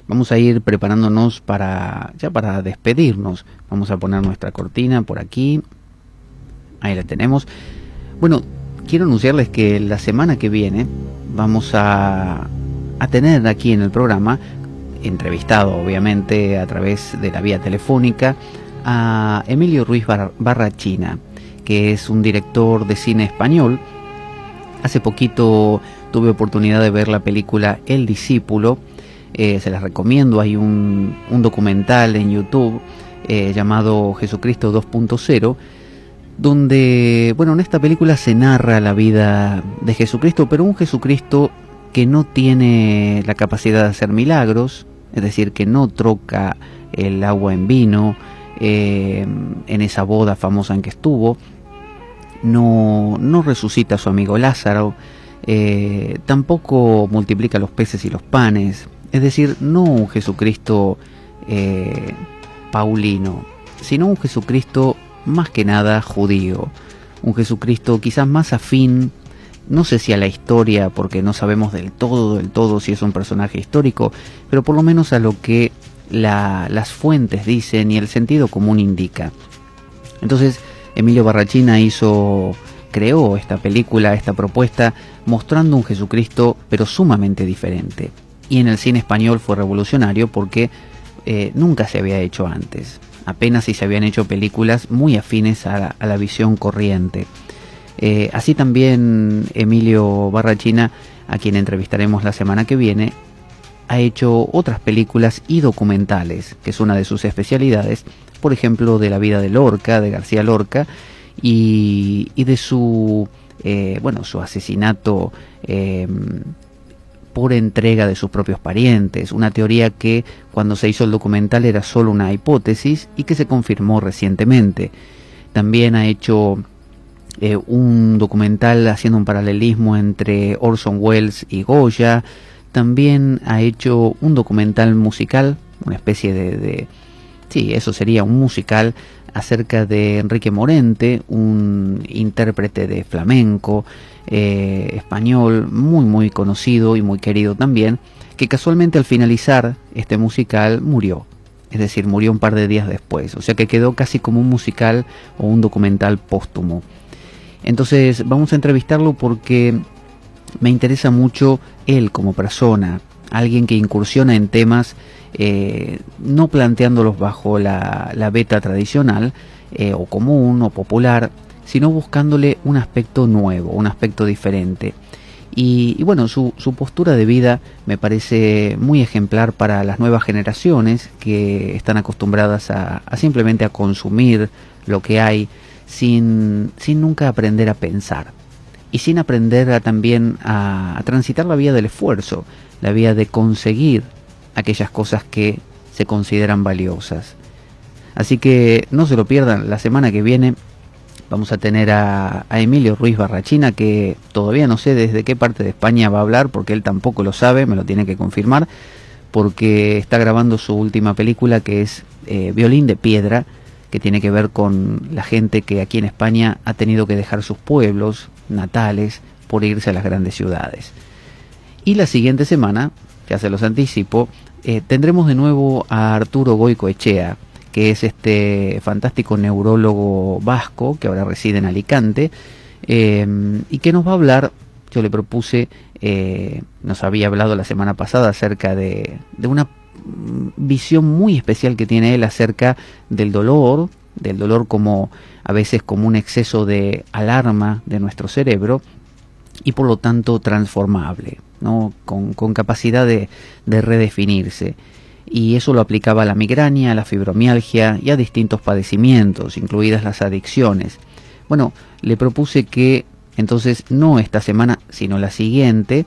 Vamos a ir preparándonos para despedirnos. Vamos a poner nuestra cortina por aquí. Ahí la tenemos. Bueno, quiero anunciarles que la semana que viene vamos a tener aquí en el programa, entrevistado obviamente a través de la vía telefónica, a Emilio Ruiz Barrachina, que es un director de cine español. Hace poquito tuve oportunidad de ver la película El Discípulo, se las recomiendo. Hay un documental en YouTube llamado Jesucristo 2.0, donde, bueno, en esta película se narra la vida de Jesucristo, pero un Jesucristo que no tiene la capacidad de hacer milagros, es decir, que no troca el agua en vino en esa boda famosa en que estuvo, no resucita a su amigo Lázaro, tampoco multiplica los peces y los panes, es decir, no un Jesucristo paulino, sino un Jesucristo más que nada judío, un Jesucristo quizás más afín, no sé si a la historia, porque no sabemos del todo si es un personaje histórico, pero por lo menos a lo que las fuentes dicen y el sentido común indica. Entonces Emilio Barrachina creó esta película, esta propuesta, mostrando un Jesucristo pero sumamente diferente. Y en el cine español fue revolucionario porque nunca se había hecho antes. Apenas si se habían hecho películas muy afines a la visión corriente. Así también Emilio Barrachina, a quien entrevistaremos la semana que viene, ha hecho otras películas y documentales, que es una de sus especialidades, por ejemplo, de la vida de Lorca, de García Lorca, y de su asesinato por entrega de sus propios parientes, una teoría que cuando se hizo el documental era solo una hipótesis y que se confirmó recientemente. También ha hecho un documental haciendo un paralelismo entre Orson Welles y Goya. También ha hecho un documental musical, una especie sí, eso sería un musical acerca de Enrique Morente, un intérprete de flamenco español muy conocido y muy querido también, que casualmente al finalizar este musical murió. Es decir, murió un par de días después, o sea que quedó casi como un musical o un documental póstumo. Entonces vamos a entrevistarlo porque me interesa mucho él como persona, alguien que incursiona en temas no planteándolos bajo la beta tradicional o común o popular, sino buscándole un aspecto nuevo, un aspecto diferente. Y bueno, su postura de vida me parece muy ejemplar para las nuevas generaciones que están acostumbradas a simplemente a consumir lo que hay sin nunca aprender a pensar. Y sin aprender también a transitar la vía del esfuerzo, la vía de conseguir aquellas cosas que se consideran valiosas. Así que no se lo pierdan, la semana que viene vamos a tener a Emilio Ruiz Barrachina, que todavía no sé desde qué parte de España va a hablar, porque él tampoco lo sabe, me lo tiene que confirmar, porque está grabando su última película, que es Violín de Piedra, que tiene que ver con la gente que aquí en España ha tenido que dejar sus pueblos natales por irse a las grandes ciudades. Y la siguiente semana, ya se los anticipo, tendremos de nuevo a Arturo Goicoechea, que es este fantástico neurólogo vasco que ahora reside en Alicante, y que nos va a hablar, yo le propuse, nos había hablado la semana pasada acerca de una visión muy especial que tiene él acerca del dolor como a veces como un exceso de alarma de nuestro cerebro y por lo tanto transformable, ¿no? Con capacidad de redefinirse. Y eso lo aplicaba a la migraña, a la fibromialgia y a distintos padecimientos, incluidas las adicciones. Bueno, le propuse que entonces no esta semana, sino la siguiente,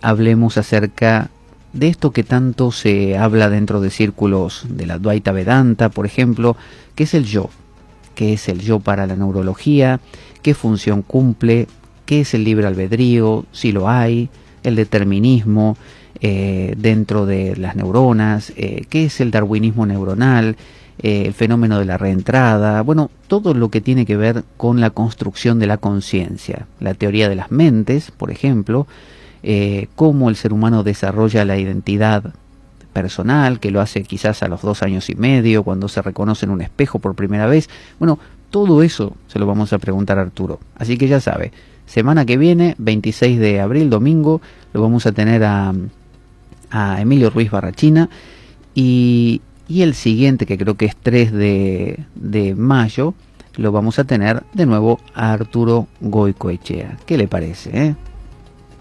hablemos acerca de esto que tanto se habla dentro de círculos de la Advaita Vedanta, por ejemplo, que es el yo. ¿Qué es el yo para la neurología? ¿Qué función cumple? ¿Qué es el libre albedrío? Si lo hay, el determinismo dentro de las neuronas, qué es el darwinismo neuronal, el fenómeno de la reentrada, bueno, todo lo que tiene que ver con la construcción de la conciencia, la teoría de las mentes, por ejemplo, cómo el ser humano desarrolla la identidad personal, que lo hace quizás a los 2 años y medio, cuando se reconoce en un espejo por primera vez. Bueno, todo eso se lo vamos a preguntar a Arturo, así que ya sabe, semana que viene, 26 de abril, domingo, lo vamos a tener a Emilio Ruiz Barrachina, y el siguiente, que creo que es 3 de mayo, lo vamos a tener de nuevo a Arturo Goicoechea. ¿Qué le parece?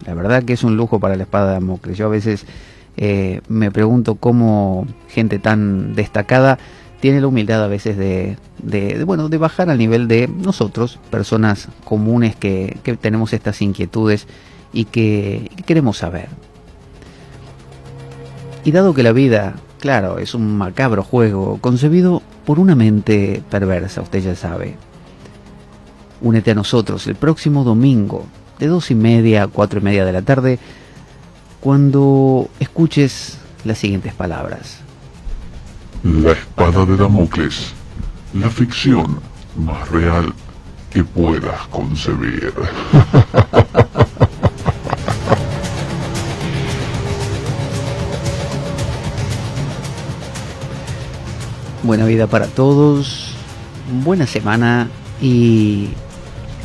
La verdad que es un lujo para la espada de Damocles. Yo a veces me pregunto cómo gente tan destacada tiene la humildad a veces de bajar al nivel de nosotros, personas comunes que tenemos estas inquietudes y que queremos saber. Y dado que la vida, claro, es un macabro juego concebido por una mente perversa, usted ya sabe, únete a nosotros el próximo domingo de 2:30 a 4:30 de la tarde cuando escuches las siguientes palabras. La espada de Damocles, la ficción más real que puedas concebir. Buena vida para todos, buena semana y...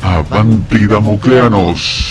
¡Avanti Damocleanos!